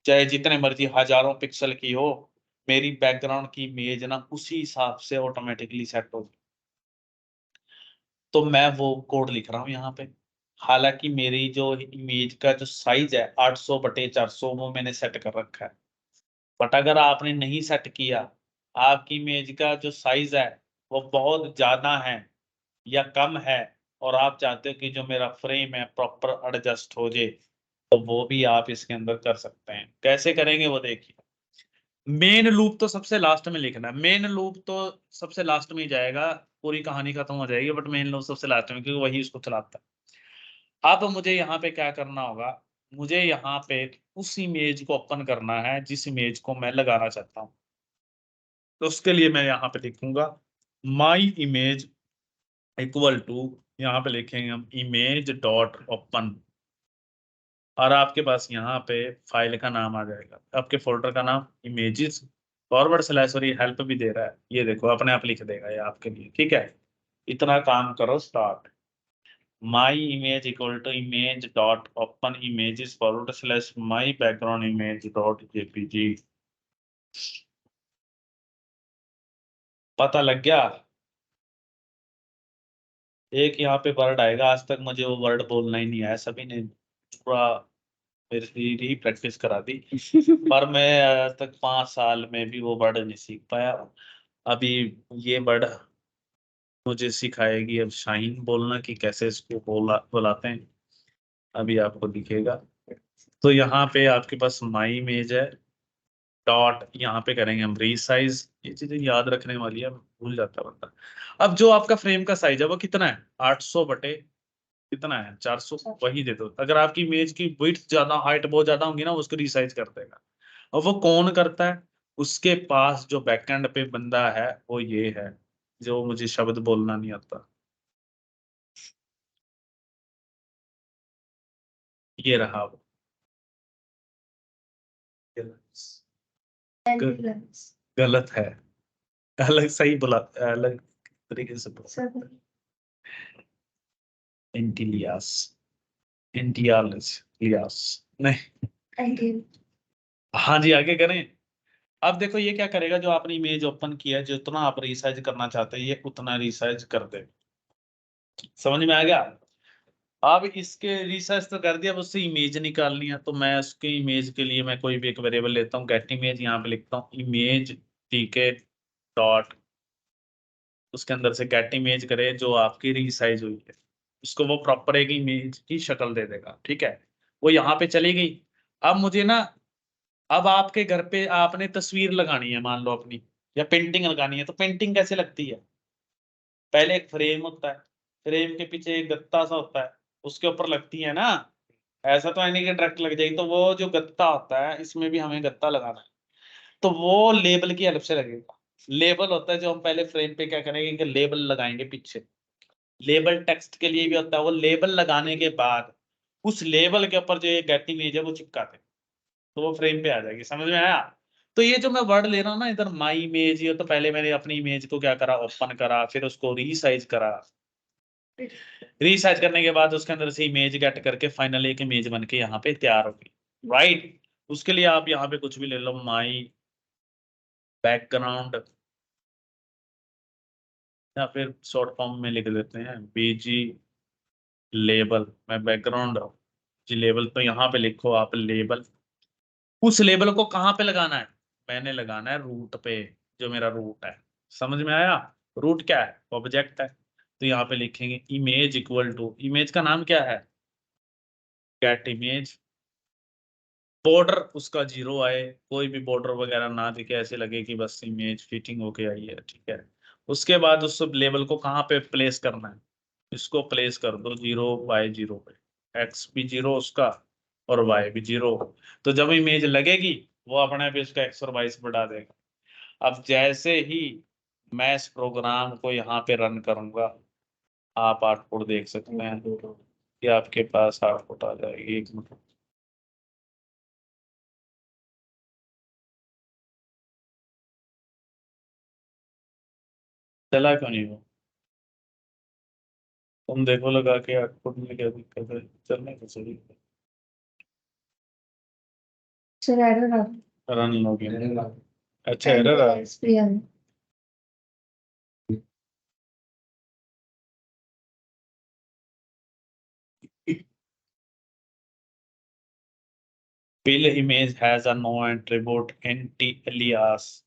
चाहे जितने मर्जी हजारों पिक्सल की हो, मेरी बैकग्राउंड की इमेज ना उसी हिसाब से ऑटोमेटिकली सेट हो। तो मैं वो कोड लिख रहा हूँ यहाँ पे। हालांकि मेरी जो इमेज का जो साइज है 800/400 वो मैंने सेट कर रखा है। बट अगर आपने नहीं सेट किया, आपकी इमेज का जो साइज है वो बहुत ज्यादा है या कम है, और आप चाहते हो कि जो मेरा फ्रेम है प्रॉपर एडजस्ट हो जाए, तो वो भी आप इसके अंदर कर सकते हैं। कैसे करेंगे वो देखिए। मेन लूप तो सबसे लास्ट में लिखना है, मेन लूप तो सबसे लास्ट में ही जाएगा, पूरी कहानी खत्म हो जाएगी, बट मेन लूप सबसे लास्ट में, क्योंकि वही उसको चलाता है। अब मुझे यहाँ पे क्या करना होगा, मुझे यहाँ पे उस इमेज को ओपन करना है जिस इमेज को मैं लगाना चाहता हूँ। तो उसके लिए मैं यहाँ पे लिखूंगा माई इमेज इक्वल टू, यहाँ पे लिखेंगे हम इमेज डॉट ओपन, और आपके पास यहाँ पे फाइल का नाम आ जाएगा, आपके फोल्डर का नाम इमेजेस फॉरवर्ड स्लैश, और ये हेल्प भी दे रहा है, ये देखो अपने आप लिख देगा ये आपके लिए। ठीक है, इतना काम करो, start my image equal to image dot open images forward slash my background image dot JPG. पता लग गया? एक यहाँ पे वर्ड आएगा, आज तक मुझे वो वर्ड बोलना ही नहीं आया, सभी ने पूरा मेरे से ही प्रैक्टिस करा दी, पर मैं आज तक 5 साल में भी वो वर्ड नहीं सीख पाया। अभी ये वर्ड मुझे सिखाएगी अब शाहीन बोलना कि कैसे इसको बुलाते हैं, अभी आपको दिखेगा। तो यहाँ पे आपके पास माई इमेज है, डॉट यहाँ पे करेंगे हम रीसाइज। ये चीजें याद रखने वाली है, भूल जाता है बंदा। अब जो आपका फ्रेम का साइज है वो कितना है, 800 बटे कितना है, 400, वही दे दो। अगर आपकी इमेज की विड्थ ज्यादा, हाइट बहुत ज्यादा होगी ना, वो उसको रिसाइज कर देगा। और वो कौन करता है, उसके पास जो बैकएंड पे बंदा है वो ये है, जो मुझे शब्द बोलना नहीं आता, ये रहा वो। ग- एंटीलस। गलत है, अलग सही बोला, अलग तरीके से बोला। सब। इंटिलियास, इंटियालिस, लियास नहीं। एंटील। हाँ जी, आगे करें। अब देखो ये क्या करेगा, जो आपने इमेज ओपन किया है जितना आप रिसाइज करना चाहते हैं ये उतना रिसाइज कर दे। समझ में आ गया? अब इसके रिसर्च तो कर दिया, अब उससे इमेज निकालनी है, तो मैं उसके इमेज के लिए मैं कोई भी एक वेरिएबल लेता हूँ, गेट इमेज, यहाँ पे लिखता हूँ इमेज, ठीक है, डॉट, उसके अंदर से गेट इमेज करे जो आपकी रिसाइज हुई है, उसको वो प्रॉपर एक इमेज की शक्ल दे देगा। ठीक है, वो यहाँ पे चली गई। अब मुझे ना, अब आपके घर पे आपने तस्वीर लगानी है मान लो अपनी, या पेंटिंग लगानी है, तो पेंटिंग कैसे लगती है, पहले एक फ्रेम होता है, फ्रेम के पीछे एक गत्ता सा होता है, उसके ऊपर लगती है ना, ऐसा तो है नहीं कि डायरेक्ट लग जाएगी, तो वो जो गत्ता होता है इसमें भी हमें गत्ता लगाना है, तो वो लेबल की हेल्प से लगेगा। लेबल होता है जो हम पहले फ्रेम पे क्या करेंगे कि लेबल लगाएंगे पीछे, लेबल टेक्स्ट के लिए भी होता है, वो लेबल लगाने के बाद उस लेबल के ऊपर जो ये गेट इमेज है वो चिपकाते हैं, तो वो फ्रेम पे आ जाएगी। समझ में आया? तो ये जो मैं वर्ड ले रहा हूँ ना इधर माई इमेज, ये तो पहले मैंने अपनी इमेज को क्या करा, ओपन करा, फिर उसको रीसाइज करा, रीसाइज करने के बाद उसके अंदर से इमेज गेट करके फाइनली एक इमेज बन के यहाँ पे तैयार होगी, राइट। उसके लिए आप यहाँ पे कुछ भी ले लो, माई बैकग्राउंड, या फिर शॉर्ट फॉर्म में लिख देते हैं बीजी लेबल। मैं बैकग्राउंड जी लेबल, तो यहाँ पे लिखो आप लेबल। उस लेबल को कहाँ पे लगाना है? मैंने लगाना है रूट पे, जो मेरा रूट है। समझ में आया? रूट क्या है? ऑब्जेक्ट है। तो यहाँ पे लिखेंगे इमेज इक्वल टू, इमेज का नाम क्या है? Gate image. बॉर्डर उसका 0 आए, कोई भी बॉर्डर वगैरह ना दिखे, ऐसे लगे कि बस इमेज फिटिंग होके आई है, ठीक है। उसके बाद उस लेबल को कहाँ पे प्लेस करना है? इसको प्लेस कर दो 0 by 0 पे, एक्स भी 0 उसका और वाई भी 0। तो जब इमेज लगेगी वो अपने पे उसका एक्स और वाई से बढ़ा देगा। अब जैसे ही मैं इस प्रोग्राम को यहाँ पे रन करूंगा, आप आउटपुट देख सकते हैं कि आपके पास आउटपुट आ जाएगी। एक मिनट, चला क्यों नहीं वो? तुम देखो लगा के आउटपुट में क्या दिक्कत है, चलने को सही। सर एरर आ रन लॉगिन, अच्छा एंड एरर आ experience fill image has a no attribute anti alias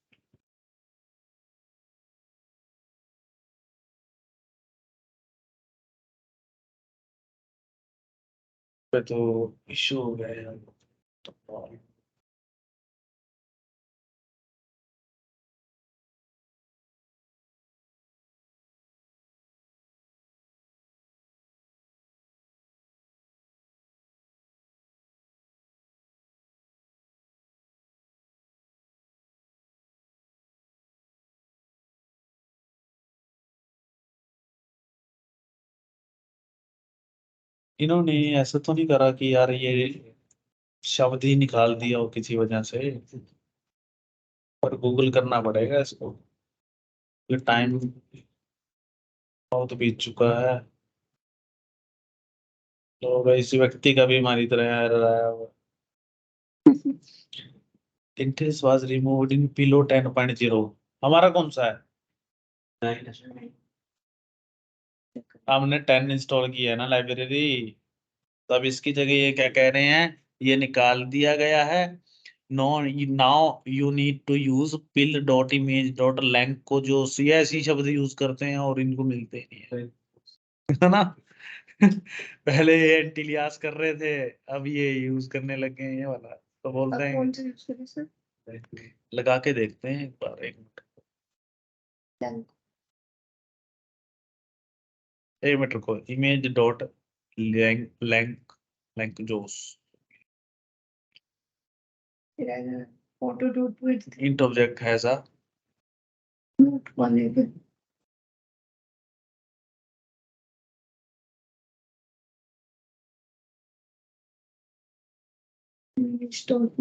पे तो इशू हो गया यार। इन्होंने ऐसा तो नहीं करा कि यार ये शब्द ही निकाल दिया हो किसी वजह से, पर गूगल करना पड़ेगा इसको, ये टाइम बहुत बीत चुका है। तो भाई इस व्यक्ति का भी हमारी तरह error आया हुआ। Interest was removed in Pillow 10.0। हमारा कौन सा है? हमने 10 इंस्टॉल किया है ना लाइब्रेरी, तो अब इसकी जगह ये क्या कह रहे हैं, ये निकाल दिया गया है। No, now you need to use pill dot image dot lang को, जो ऐसी शब्द यूज करते हैं और इनको मिलते नहीं है, है ना? पहले ये एंटीलियास कर रहे थे, अब ये यूज करने लग गए हैं ये वाला, तो बोलते अब हैं। कौन सा यूज करें सर? लगा के देखते हैं एक बार, एक मिनट, Blank। एक मिनट रुको, image dot lang lang lang जोस फिर आएगा photo dot with int object has a, note वाले पे स्टॉक।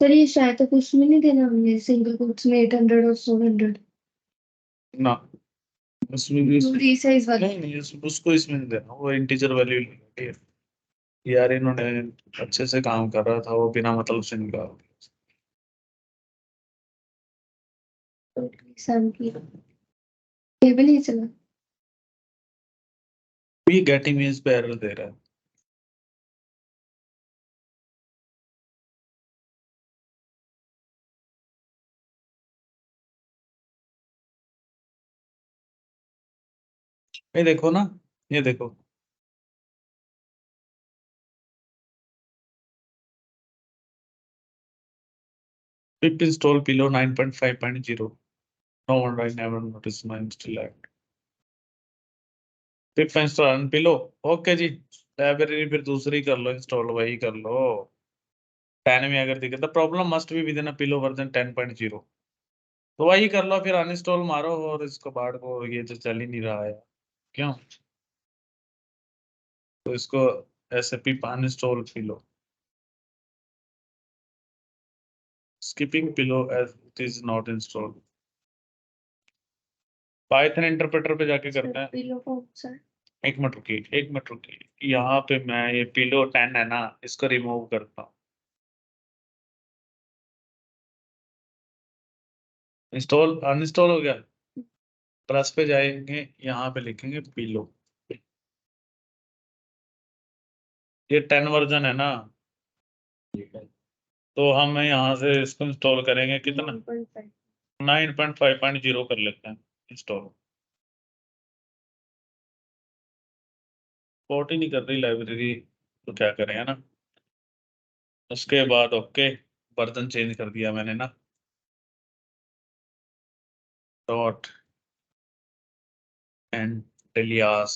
सर ये शायद तक उसमें नहीं देना हमने सिंगल कोट्स में 800 और 700 ना उसमें भी रीसाइज वाला। नहीं नहीं उसको इसमें नहीं देना, वो इंटीजर वैल्यू है यार। इन्होंने अच्छे से काम कर रहा था, वो बिना मतलब से निकाल दिया। सैम की टेबल ही चला। ये गेट इमेज पे एरर दे रहा है। ये देखो ना, ये देखो, pip install pillow 9.5.0। No wonder I never notice my install. Pip install pillow. Okay ji, library फिर दूसरी कर लो इंस्टॉल, वही कर लो। 10 में अगर दिखे तो problem must be with in pillow version 10.0, तो वही कर लो, फिर अनइंस्टॉल मारो और इसको बाढ़ को, ये जो चल ही नहीं रहा है क्यों, तो इसको ऐसे pip uninstall pillow, skipping pillow as it is not installed. Python interpreter पे जाके करते हैं। पिलो कौन सा है? एक मिनट रुकिए, एक मिनट रुकिए, यहाँ पे मैं ये पिलो 10 है ना, इसको रिमूव करता हूँ। इंस्टॉल अनइंस्टॉल हो गया, प्लस पे जाएंगे, यहाँ पे लिखेंगे पिलो, ये 10 वर्जन है ना, तो हम यहाँ से इसको इंस्टॉल करेंगे कितना, 9.5। 9.5.0 कर लेते हैं इंस्टॉल। पोर्ट ही नहीं कर रही लाइब्रेरी, तो क्या करें, है ना। उसके बाद ओके, वर्जन चेंज कर दिया मैंने ना, डॉट एंड डिलियास।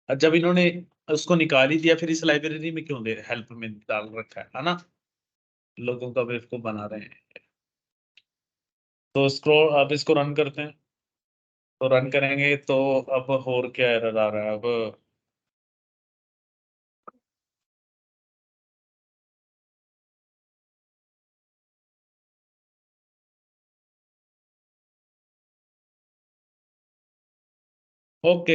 जब इन्होंने उसको निकाल ही दिया, फिर इस लाइब्रेरी में क्यों दे हेल्प में डाल रखा है ना, लोगों का बेवकूफ बना रहे हैं। तो स्क्रॉल, अब इसको रन करते हैं, तो रन करेंगे तो अब और क्या एरर आ रहा है अब, ओके,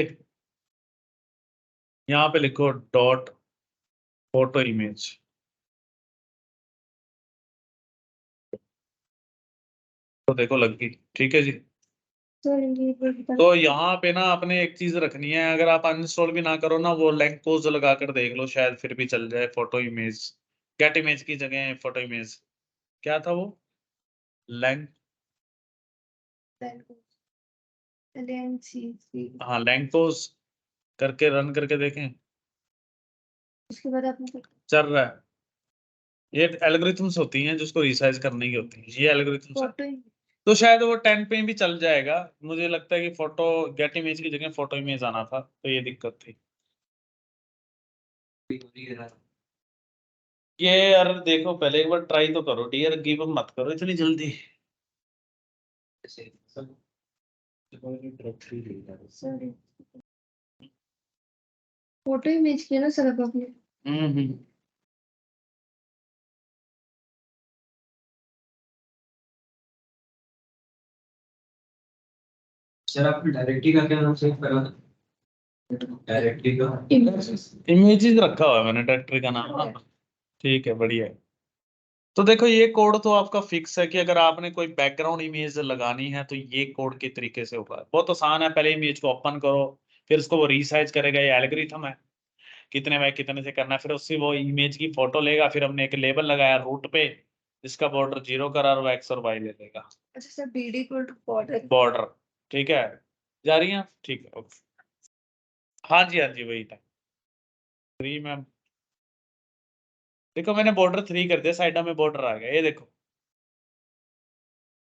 यहाँ पे लिखो डॉट फोटो इमेज, तो देखो लग गई, ठीक है जी। सर ये बता। तो यहाँ पे ना आपने एक चीज रखनी है, अगर आप अनइंस्टॉल भी ना करो ना, वो लैंग पोज लगा कर देख लो, शायद फिर भी चल जाए फोटो इमेज, गेट इमेज की जगह फोटो इमेज, क्या था वो, लैंग, LNCC। हाँ लैंग पोज करके रन करके देखें, उसके बाद आपने चल रहा है। ये एल्गोरिथम्स होती हैं जिसको रिसाइज करने की होती है, ये एल्गोरिथम्स है। फोटो। तो शायद वो 10 पे भी चल जाएगा, मुझे लगता है कि फोटो गेट इमेज की जगह फोटो इमेज आना था, तो ये दिक्कत थी। ये यार देखो, पहले एक बार ट्राई तो करो डियर, गिव अप मत करो इतनी जल्दी। सॉरी, फोटो इमेज किया ना सर अब आपने? हम्म। सर आपने डायरेक्टरी का क्या नाम सेव करा था? डायरेक्टरी का इमेजेस रखा हुआ है मैंने डायरेक्टरी का नाम, हाँ ठीक है, बढ़िया है। तो देखो ये कोड तो आपका फिक्स है कि अगर आपने कोई बैकग्राउंड इमेज लगानी है तो ये कोड के तरीके से होगा, बहुत आसान है। पहले इमेज को ओपन करो, फिर उसको वो रीसाइज करेगा, ये एल्गोरिथम है, कितने बाय कितने से करना है, फिर उससे वो इमेज की फोटो लेगा, फिर हमने एक लेबल लगाया रूट पे, जिसका बॉर्डर 0 करा और वो एक्स और वाई ले लेगा, अच्छा sir, BD equal to border. Border, ठीक है, जा रही है, ठीक है ओके। हाँ जी हाँ जी, वही था 3 में। देखो मैंने बॉर्डर 3 कर दिया, साइड में बॉर्डर आ गया, ये देखो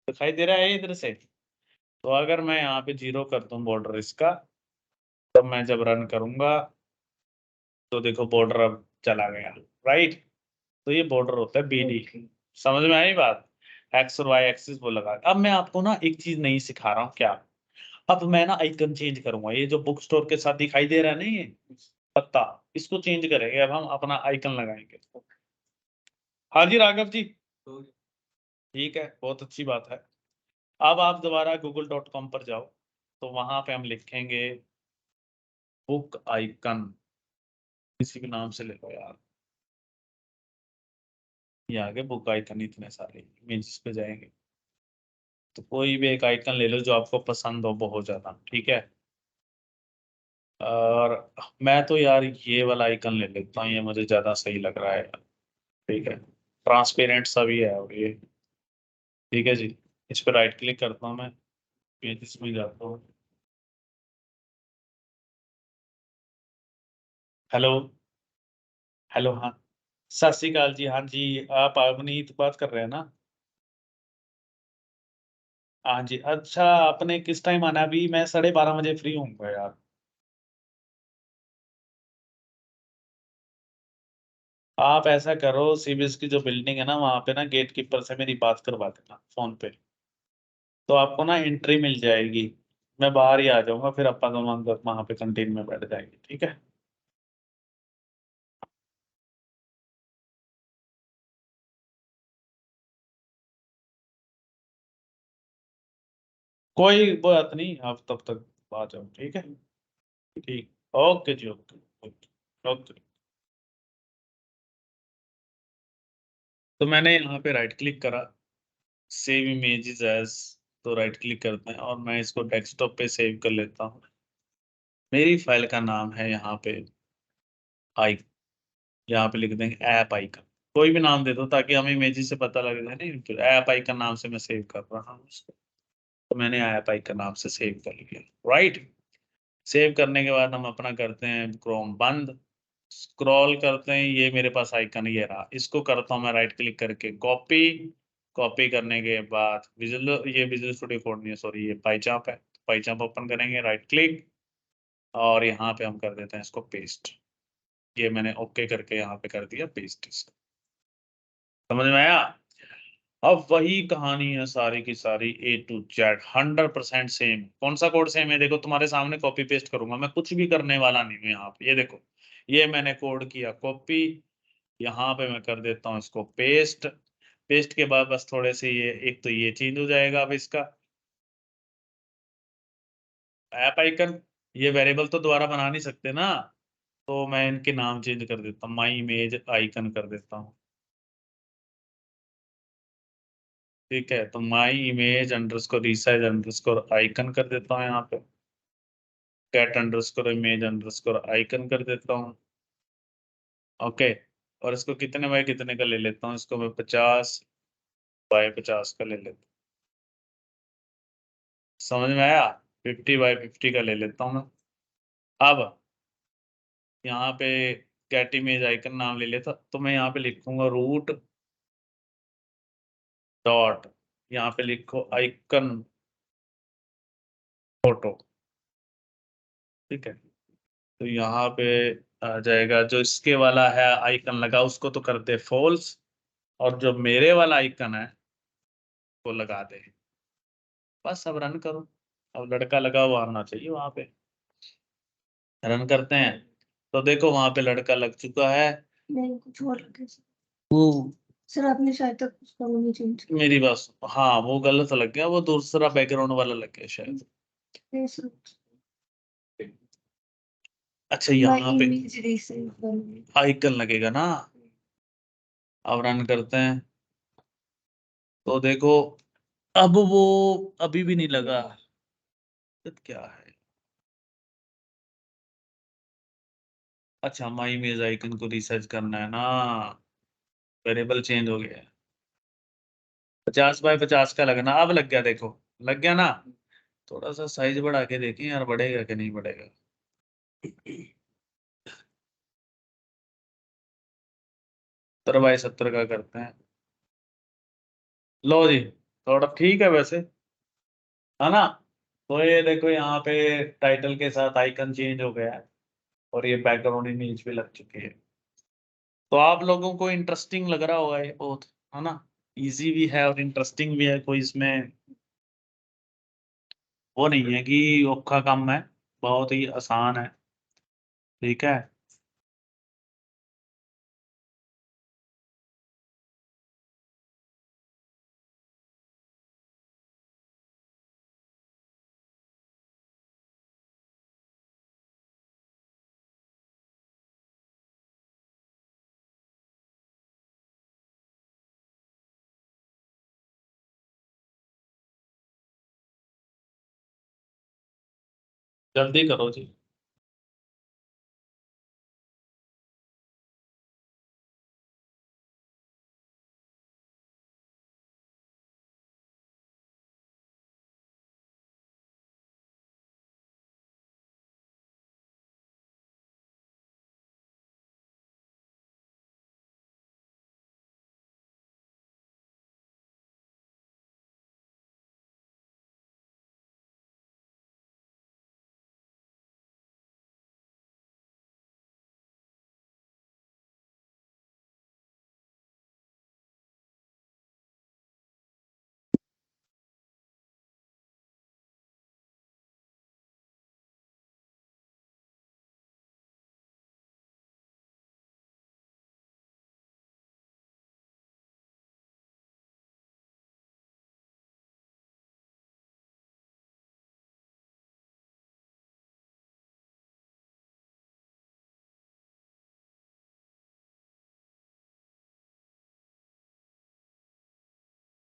दिखाई दे रहा है इधर से। तो अगर मैं यहाँ पे 0 कर दूं बॉर्डर इसका, तब मैं जब रन करूंगा तो देखो बॉर्डर अब चला गया, राइट। तो ये बॉर्डर होता है BD, समझ में आई बात, एक्स और वाई एक्सिस वो लगा। अब मैं आपको ना एक चीज नहीं सिखा रहा हूँ क्या, अब मैं ना आइकन चेंज करूंगा, ये जो बुक स्टोर के साथ दिखाई दे रहा है ना ये पत्ता, इसको चेंज करेंगे, अब हम अपना आइकन लगाएंगे। हाँ जी राघव जी, ठीक है, बहुत अच्छी बात है। अब आप दोबारा google.com पर जाओ, तो वहां पे हम लिखेंगे बुक आइकन, किसी भी नाम से ले लो यार, ये आगे बुक आइकन, इतने सारे इमेजेस पे जाएंगे, तो कोई भी एक आइकन ले लो जो आपको पसंद हो बहुत ज्यादा, ठीक है। और मैं तो यार ये वाला आइकन ले लेता हूँ, ये मुझे ज्यादा सही लग रहा है यार, ठीक है, ट्रांसपेरेंट सा भी है और ये, ठीक है जी। इस पर राइट क्लिक करता हूँ मैं, पेज में जाता हूँ, हेलो, हेलो हाँ, सत श्री अकाल जी, हाँ जी आप अवनीत बात कर रहे हैं ना, हाँ जी, अच्छा आपने किस टाइम आना है? अभी मैं 12:30 बजे फ्री हूँ यार। आप ऐसा करो, सीबीएस की जो बिल्डिंग है ना, वहां पे ना गेट कीपर से मेरी बात करवा देना फोन पे, तो आपको ना एंट्री मिल जाएगी। मैं बाहर ही आ जाऊंगा, फिर अपन दोनों अंदर वहां पे कैंटीन में बैठ जाएंगे, ठीक है? कोई बात नहीं, आप तब तक आ जाओ, ठीक है? ठीक। ओके जी, ओके। Okay okay. तो मैंने यहाँ पे राइट क्लिक करा, सेव इमेजेस एज, तो राइट क्लिक करते हैं और मैं इसको डेस्कटॉप पे सेव कर लेता हूँ। मेरी फाइल का नाम है यहाँ पे आई, यहाँ पे लिख देंगे ऐप आइकन। कोई भी नाम दे दो ताकि हमें इमेजेस से पता लग जाए, नहीं तो ऐप आइकन नाम से मैं सेव कर रहा हूँ उसको। तो मैंने ऐप आइकन नाम से सेव कर लिया। राइट। सेव करने के बाद हम अपना करते हैं क्रोम बंद, स्क्रॉल करते हैं, ये मेरे पास आइकन ये रहा, इसको करता हूँ मैं राइट क्लिक करके कॉपी। कॉपी करने के बाद विजुअल, ये विजुअल स्टूडियो कोड नहीं है सॉरी, ये पाइचाप है। पाइचाप ओपन करेंगे, राइट क्लिक, और यहाँ पे हम कर देते हैं इसको पेस्ट। ये मैंने ओके करके यहाँ पे कर दिया पेस्ट इसको। समझ में आया? अब वही कहानी है सारी की सारी, A to Z 100% सेम। कौन सा कोड सेम है? देखो तुम्हारे सामने कॉपी पेस्ट करूंगा, मैं कुछ भी करने वाला नहीं हूँ यहाँ पे। ये देखो, ये मैंने कोड किया कॉपी, यहाँ पे मैं कर देता हूँ इसको पेस्ट। पेस्ट के बाद बस थोड़े से ये, एक तो ये चेंज हो जाएगा अब इसका ऐप आइकन। ये वेरिएबल तो दोबारा बना नहीं सकते ना, तो मैं इनके नाम चेंज कर देता हूँ, माई इमेज आइकन कर देता हूँ। ठीक है, तो my image underscore resize underscore icon कर देता हूँ यहाँ पे। Cat underscore image underscore icon कर देता हूँ। ओके। और इसको कितने बाय कितने का ले लेता हूँ? इसको मैं 50 बाय 50 का ले लेता हूँ। समझ में आया? 50 बाय 50 का ले लेता हूँ मैं। अब यहाँ पे कैट इमेज आइकन नाम ले लेता, तो मैं यहाँ पे लिखूंगा रूट डॉट, यहाँ पे लिखो आइकन फोटो। ठीक है, तो यहाँ पे आ जाएगा, जो इसके वाला है आइकन लगा उसको तो कर दे फॉल्स, और जो मेरे वाला आइकन है वो लगा दे। बस अब रन करो, अब लड़का लगा हुआ आना चाहिए वहां पे। रन करते हैं, तो देखो वहां पे लड़का लग चुका है। नहीं कुछ और लगे सर। वो सर आपने शायद तक उसका वो नहीं चेंज मेरी बस, हाँ वो गलत लग गया, वो दूसरा बैकग्राउंड वाला लग गया शायद। किया सर। अच्छा, माय यहाँ पे इमेज रीसेंट करनी। आइकन लगेगा ना। अब रन करते हैं, तो देखो अब वो अभी भी नहीं लगा। दिक्कत क्या है? अच्छा, माई इमेज आइकन को रिसर्च करना है ना, वेरिएबल चेंज हो गया है। 50 बाय 50 का लगना, अब लग गया, देखो लग गया ना। थोड़ा सा साइज बढ़ा के देखें यार, बढ़ेगा कि नहीं बढ़ेगा। 70 बाय 70 का करते हैं। लो जी, थोड़ा ठीक है वैसे, है ना? तो ये देखो यहाँ पे टाइटल के साथ आइकन चेंज हो गया है, और ये बैकग्राउंड इमेज भी लग चुकी है। तो आप लोगों को इंटरेस्टिंग लग रहा होगा ये बहुत, है ना? इजी भी है और इंटरेस्टिंग भी है, कोई इसमें वो नहीं है कि औखा काम है, बहुत ही आसान है। ठीक है। जल्दी करो जी।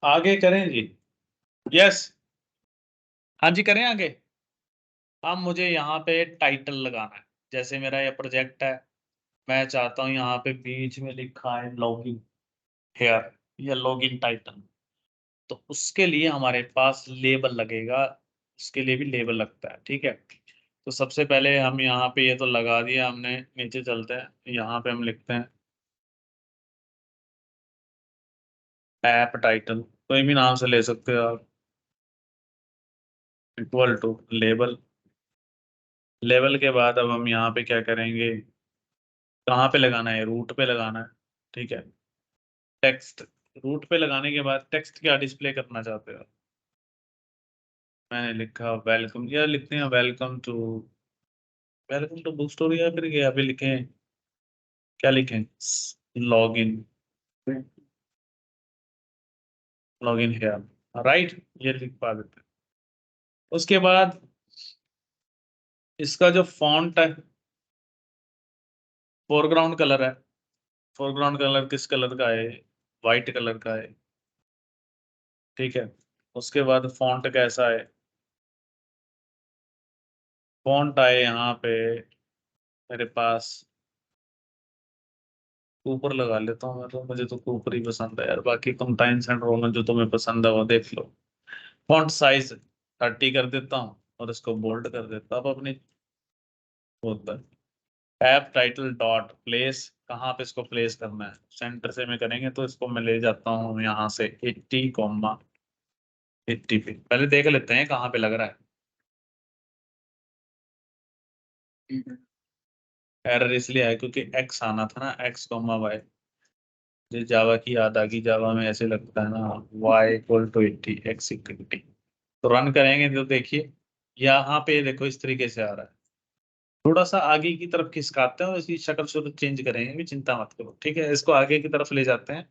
आगे करें जी। यस, हाँ जी करें आगे। अब मुझे यहाँ पे टाइटल लगाना है। जैसे मेरा ये प्रोजेक्ट है, मैं चाहता हूँ यहाँ पे बीच में लिखा है लॉगिन हेयर या लॉगिन टाइटल। तो उसके लिए हमारे पास लेबल लगेगा, उसके लिए भी लेबल लगता है, ठीक है। तो सबसे पहले हम यहाँ पे ये तो लगा दिया हमने, नीचे चलते हैं, यहाँ पे हम लिखते हैं ऐप टाइटल, कोई भी नाम से ले सकते हो आप, इक्वल टू लेबल। लेबल के बाद अब हम यहाँ पे क्या करेंगे, कहाँ पे लगाना है, रूट पे लगाना है, ठीक है। टेक्स्ट, रूट पे लगाने के बाद टेक्स्ट क्या डिस्प्ले करना चाहते हो। मैंने लिखा वेलकम, या लिखते हैं वेलकम टू बुक स्टोरी, या फिर क्या अभी लिखें, क्या लिखें, लॉगिन, लॉगिन है, राइट, ये लिख पा देते हैं। उसके बाद इसका जो फॉन्ट है, फोरग्राउंड कलर है, फोरग्राउंड कलर किस कलर का है, वाइट कलर का है, ठीक है। उसके बाद फॉन्ट कैसा है, फॉन्ट आए यहाँ पे मेरे पास, ऊपर लगा लेता हूँ मैं, तो मुझे तो ऊपर ही पसंद है यार, बाकी तुम टाइम्स एंड रोमन जो तुम्हें पसंद है वो देख लो। फॉन्ट साइज 30 कर देता हूँ और इसको बोल्ड कर देता हूँ। अब अपनी होता है ऐप टाइटल डॉट प्लेस, कहाँ पे इसको प्लेस करना है, सेंटर से में करेंगे तो इसको मैं ले जाता हूँ यहाँ से 80 पे, पहले देख लेते हैं कहाँ पे लग रहा है। एरर इसलिए है क्योंकि एक्स आना था ना, एक्स कॉमा वाई, जो जावा की याद आ गई, जावा में ऐसे लगता है ना, y equal to 80, X equal 80। तो रन करेंगे तो देखिए यहाँ पे देखो इस तरीके से आ रहा है। थोड़ा सा आगे की तरफ खिसकाते हैं और इसकी शक्ल शुरू चेंज करेंगे, भी चिंता मत करो, ठीक है। इसको आगे की तरफ ले जाते हैं,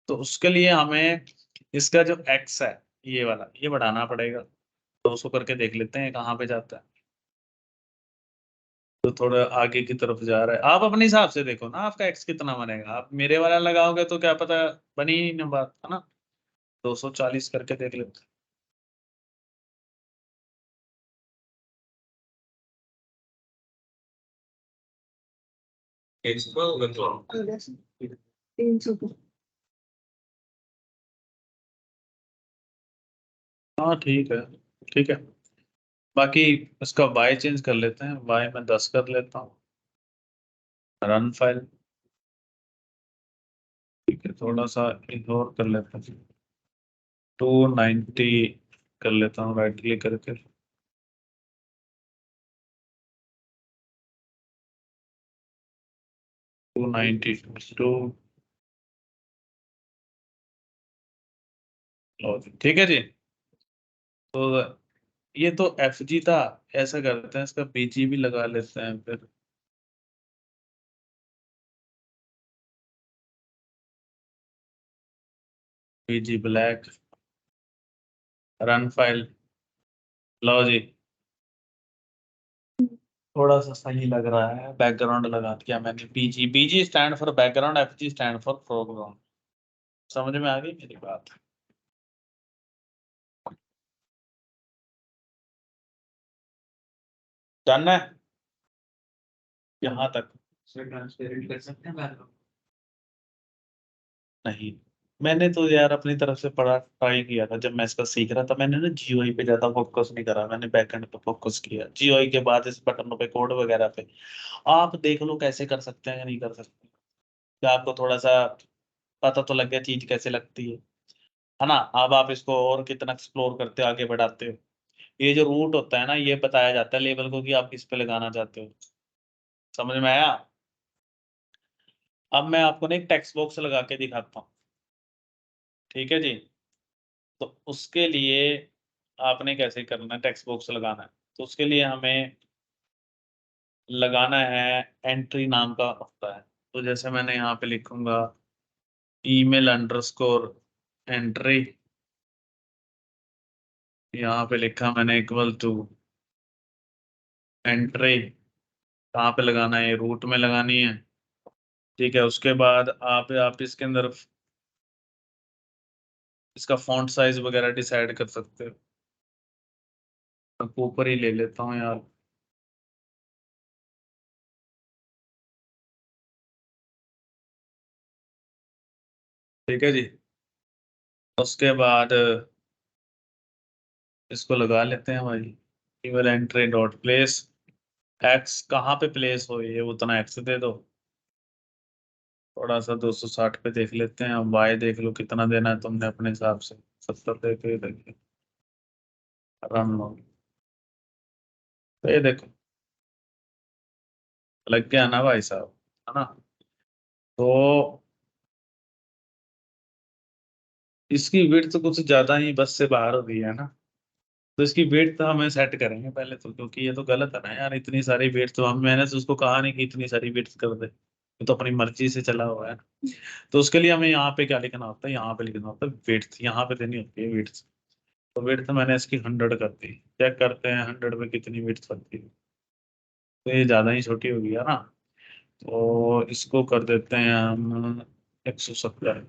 तो उसके लिए हमें इसका जो एक्स है ये वाला, ये बढ़ाना पड़ेगा। तो उसको करके देख लेते हैं कहाँ पे जाता है। तो थोड़ा आगे की तरफ जा रहा है, आप अपने हिसाब से देखो ना आपका एक्स कितना बनेगा, आप मेरे वाला लगाओगे तो क्या पता बनी ही नहीं बात, है ना। 240 करके देख लेते हैं। एक सुबह होगा तो 300 को। हाँ ठीक है, ठीक है। बाकी इसका वाई चेंज कर लेते हैं, वाई में 10 कर लेता हूँ, रन फाइल, ठीक है। थोड़ा सा इग्नोर कर लेते हैं, 290 कर लेता हूँ राइट क्लिक करके, 292, ठीक है जी। तो ये तो एफ जी था, ऐसा करते हैं इसका बीजी भी लगा लेते हैं फिर, बीजी ब्लैक, रन फाइल, लो जी। थोड़ा सा सही लग रहा है, बैकग्राउंड लगा दिया मैंने, BG, BG stand for background, F G stand for foreground. समझ में आ गई मेरी बात। डन है यहाँ तक। ट्रांसपेरेंट कर सकते हैं बैकग्राउंड। नहीं, मैंने तो यार अपनी तरफ से पढ़ा ट्राई किया था, जब मैं इसका सीख रहा था मैंने ना जीओई पे ज्यादा फोकस नहीं करा, मैंने बैकएंड पे फोकस किया, जीओई के बाद इस बटनों पे कोड वगैरह पे आप देख लो कैसे कर सकते हैं या नहीं कर सकते। क्या आपको थोड़ा सा पता तो लग गया चीज कैसे लगती है ना। अब आप इसको और कितना एक्सप्लोर करते हो, आगे बढ़ाते हो, ये जो रूट होता है ना, ये बताया जाता है लेबल को कि आप किस पे लगाना चाहते हो। समझ में आया। अब मैं आपको ना एक टेक्स्ट बॉक्स लगा के दिखाता हूँ, ठीक है जी। तो उसके लिए आपने कैसे करना है, टेक्स्ट बॉक्स लगाना है, तो उसके लिए हमें लगाना है, एंट्री नाम का होता है। तो जैसे मैंने यहाँ पे लिखूंगा ईमेल अंडरस्कोर एंट्री, यहाँ पे लिखा मैंने इक्वल टू एंट्री, कहाँ पे लगाना है, रूट में लगानी है, ठीक है। उसके बाद आप इसके अंदर इसका फॉन्ट साइज वगैरह डिसाइड कर सकते हो। मैं ऊपर ही ले लेता हूँ यार। ठीक है जी। उसके बाद इसको लगा लेते हैं भाई। Email entry dot place x, कहाँ पे प्लेस हो ये उतना एक्स दे दो। थोड़ा सा 260 पे देख लेते हैं। अब वाई देख लो कितना देना है तुमने अपने हिसाब से। 70 दे के देखिए, रन लो। तो ये देखो लग गया ना भाई साहब, है ना। तो इसकी विड्थ कुछ ज्यादा ही बस से बाहर हो गई है ना। तो इसकी वेट तो हमें सेट करेंगे पहले तो, क्योंकि ये तो गलत है ना यार, इतनी सारी वेट तो हम, मैंने तो उसको कहा नहीं कि इतनी सारी वेट कर दे, ये तो अपनी मर्जी से चला हुआ है। तो उसके लिए हमें यहाँ पे क्या लिखना होता है, यहाँ पे लिखना होता है वेट, यहाँ पे देनी होती है वेट। तो वेट तो मैंने इसकी 100 कर दी। चेक करते हैं 100 में कितनी वेट बनती है। तो ये ज्यादा ही छोटी हो गई है ना। तो इसको कर देते हैं हम 170।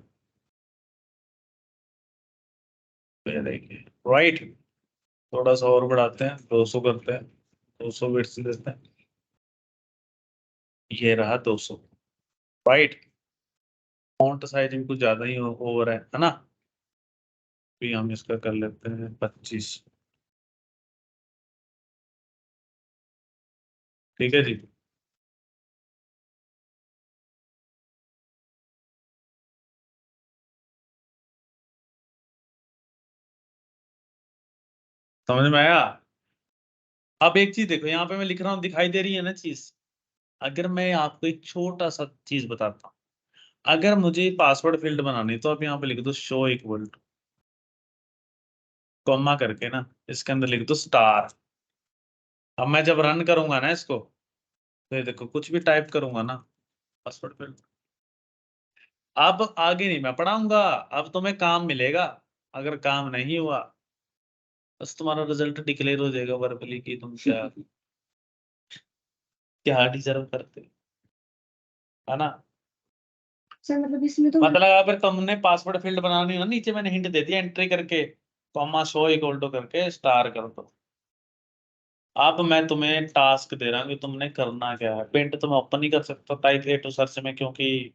तो ये देखिए राइट। थोड़ा सा और बढ़ाते हैं, 200 करते हैं, 200 वेट से देते हैं। ये रहा 200। राइट। फॉन्ट साइज भी कुछ ज्यादा ही ओवर है ना। भी हम इसका कर लेते हैं 25। ठीक है जी। समझ में आया। अब एक चीज देखो, यहाँ पे मैं लिख रहा हूँ, दिखाई दे रही है ना चीज। अगर मैं आपको एक छोटा सा चीज बताता हूँ, अगर मुझे पासवर्ड फील्ड बनानी तो आप यहाँ पे लिख दो शो इक्वल टू, कॉमा करके ना, इसके अंदर लिख दो स्टार। अब मैं जब रन करूंगा ना इसको, तो ये देखो कुछ भी टाइप करूंगा ना, पासवर्ड फील्ड। अब आगे नहीं मैं पढ़ाऊंगा, अब तुम्हें काम मिलेगा। अगर काम नहीं हुआ, बस तुम्हारा रिजल्ट डिक्लेयर हो जाएगा वर्बली कि तुम क्या क्या डिजर्व करते हो, है ना। सर मतलब इसमें तो मतलब अगर तुमने पासवर्ड फील्ड बनानी हो ना, नीचे मैंने हिंट दे दिया एंट्री करके, कॉमा शो इक्वल टू करके स्टार कर दो। अब मैं तुम्हें टास्क दे रहा हूँ कि तुमने करना क्या है। पेंट तो मैं ओपन नहीं कर सकता टाइप ए टू सर्च में, क्योंकि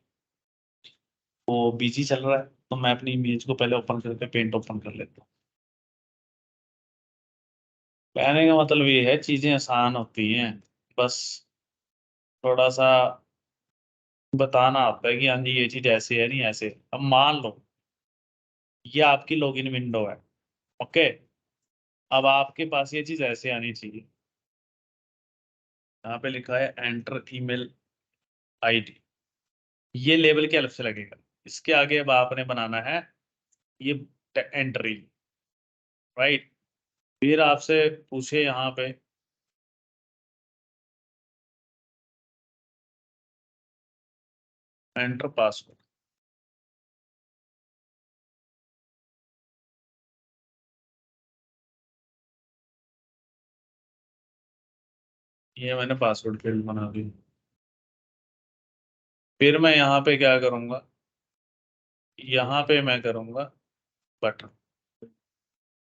वो बिजी चल रहा है। तो मैं अपनी इमेज को पहले ओपन करके पेंट ओपन कर लेता हूँ। कहने का मतलब ये है चीजें आसान होती हैं, बस थोड़ा सा बताना आता है कि हाँ जी ये चीज ऐसे है, नहीं ऐसे। अब मान लो ये आपकी लॉगिन विंडो है, ओके। अब आपके पास ये चीज ऐसे आनी चाहिए। यहाँ पे लिखा है एंटर ईमेल आईडी, ये लेबल के अलग से लगेगा। इसके आगे अब आपने बनाना है ये एंट्री, राइट। फिर आपसे पूछे यहाँ पे एंटर पासवर्ड, ये मैंने पासवर्ड फील्ड बना दी। फिर मैं यहाँ पे क्या करूँगा, यहाँ पे मैं करूँगा बटन।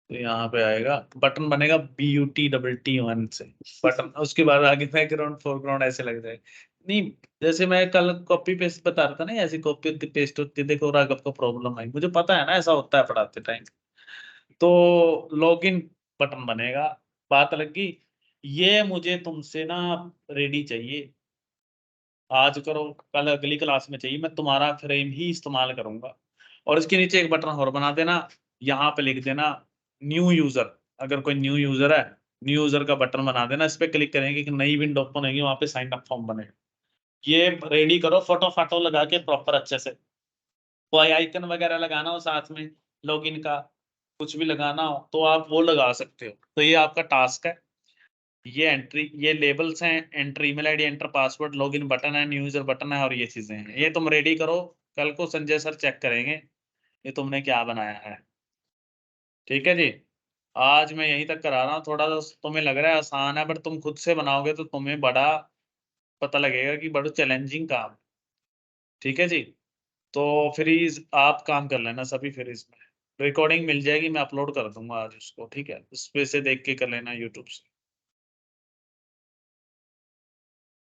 तो यहाँ पे आएगा बटन, बनेगा BUTTT1 से बटन। उसके बाद आगे बैकग्राउंड फोरग्राउंड ऐसे लग जाएगा। नहीं, जैसे मैं कल कॉपी पेस्ट बता रहा था ना, ऐसी कॉपी होती पेस्ट होती है। देखो राघव को प्रॉब्लम आई, मुझे पता है ना ऐसा होता है पढ़ाते टाइम। तो लॉगिन बटन बनेगा, बात लगी। ये मुझे तुमसे ना रेडी चाहिए, आज करो कल अगली क्लास में चाहिए। मैं तुम्हारा फ्रेम ही इस्तेमाल करूंगा। और इसके नीचे एक बटन और बना देना, यहाँ पे लिख देना न्यू यूजर। अगर कोई न्यू यूजर है, न्यू यूजर का बटन बना देना। इस पे क्लिक करेंगे कि नई विंडो ओपन होगी, वहां पे साइन अप फॉर्म बनेगा। ये रेडी करो, फोटो फाटो लगा के प्रॉपर अच्छे से। कोई आइकन वगैरह लगाना हो साथ में लॉगिन का, कुछ भी लगाना हो तो आप वो लगा सकते हो। तो ये आपका टास्क है। ये एंट्री, ये लेबल्स हैं, entry email ID, enter password, login button है, न्यू यूजर बटन है, और ये चीजें हैं। ये तुम रेडी करो, कल को संजय सर चेक करेंगे ये तुमने क्या बनाया है। ठीक है जी। आज मैं यहीं तक करा रहा हूँ। थोड़ा सा तुम्हें लग रहा है आसान है, बट तुम खुद से बनाओगे तो तुम्हें बड़ा पता लगेगा कि बड़ा चैलेंजिंग काम है। ठीक है जी। तो फ्रीज आप काम कर लेना सभी फ्रीज में। रिकॉर्डिंग मिल जाएगी, मैं अपलोड कर दूंगा आज उसको, ठीक है? उस पे से देख के कर लेना यूट्यूब से।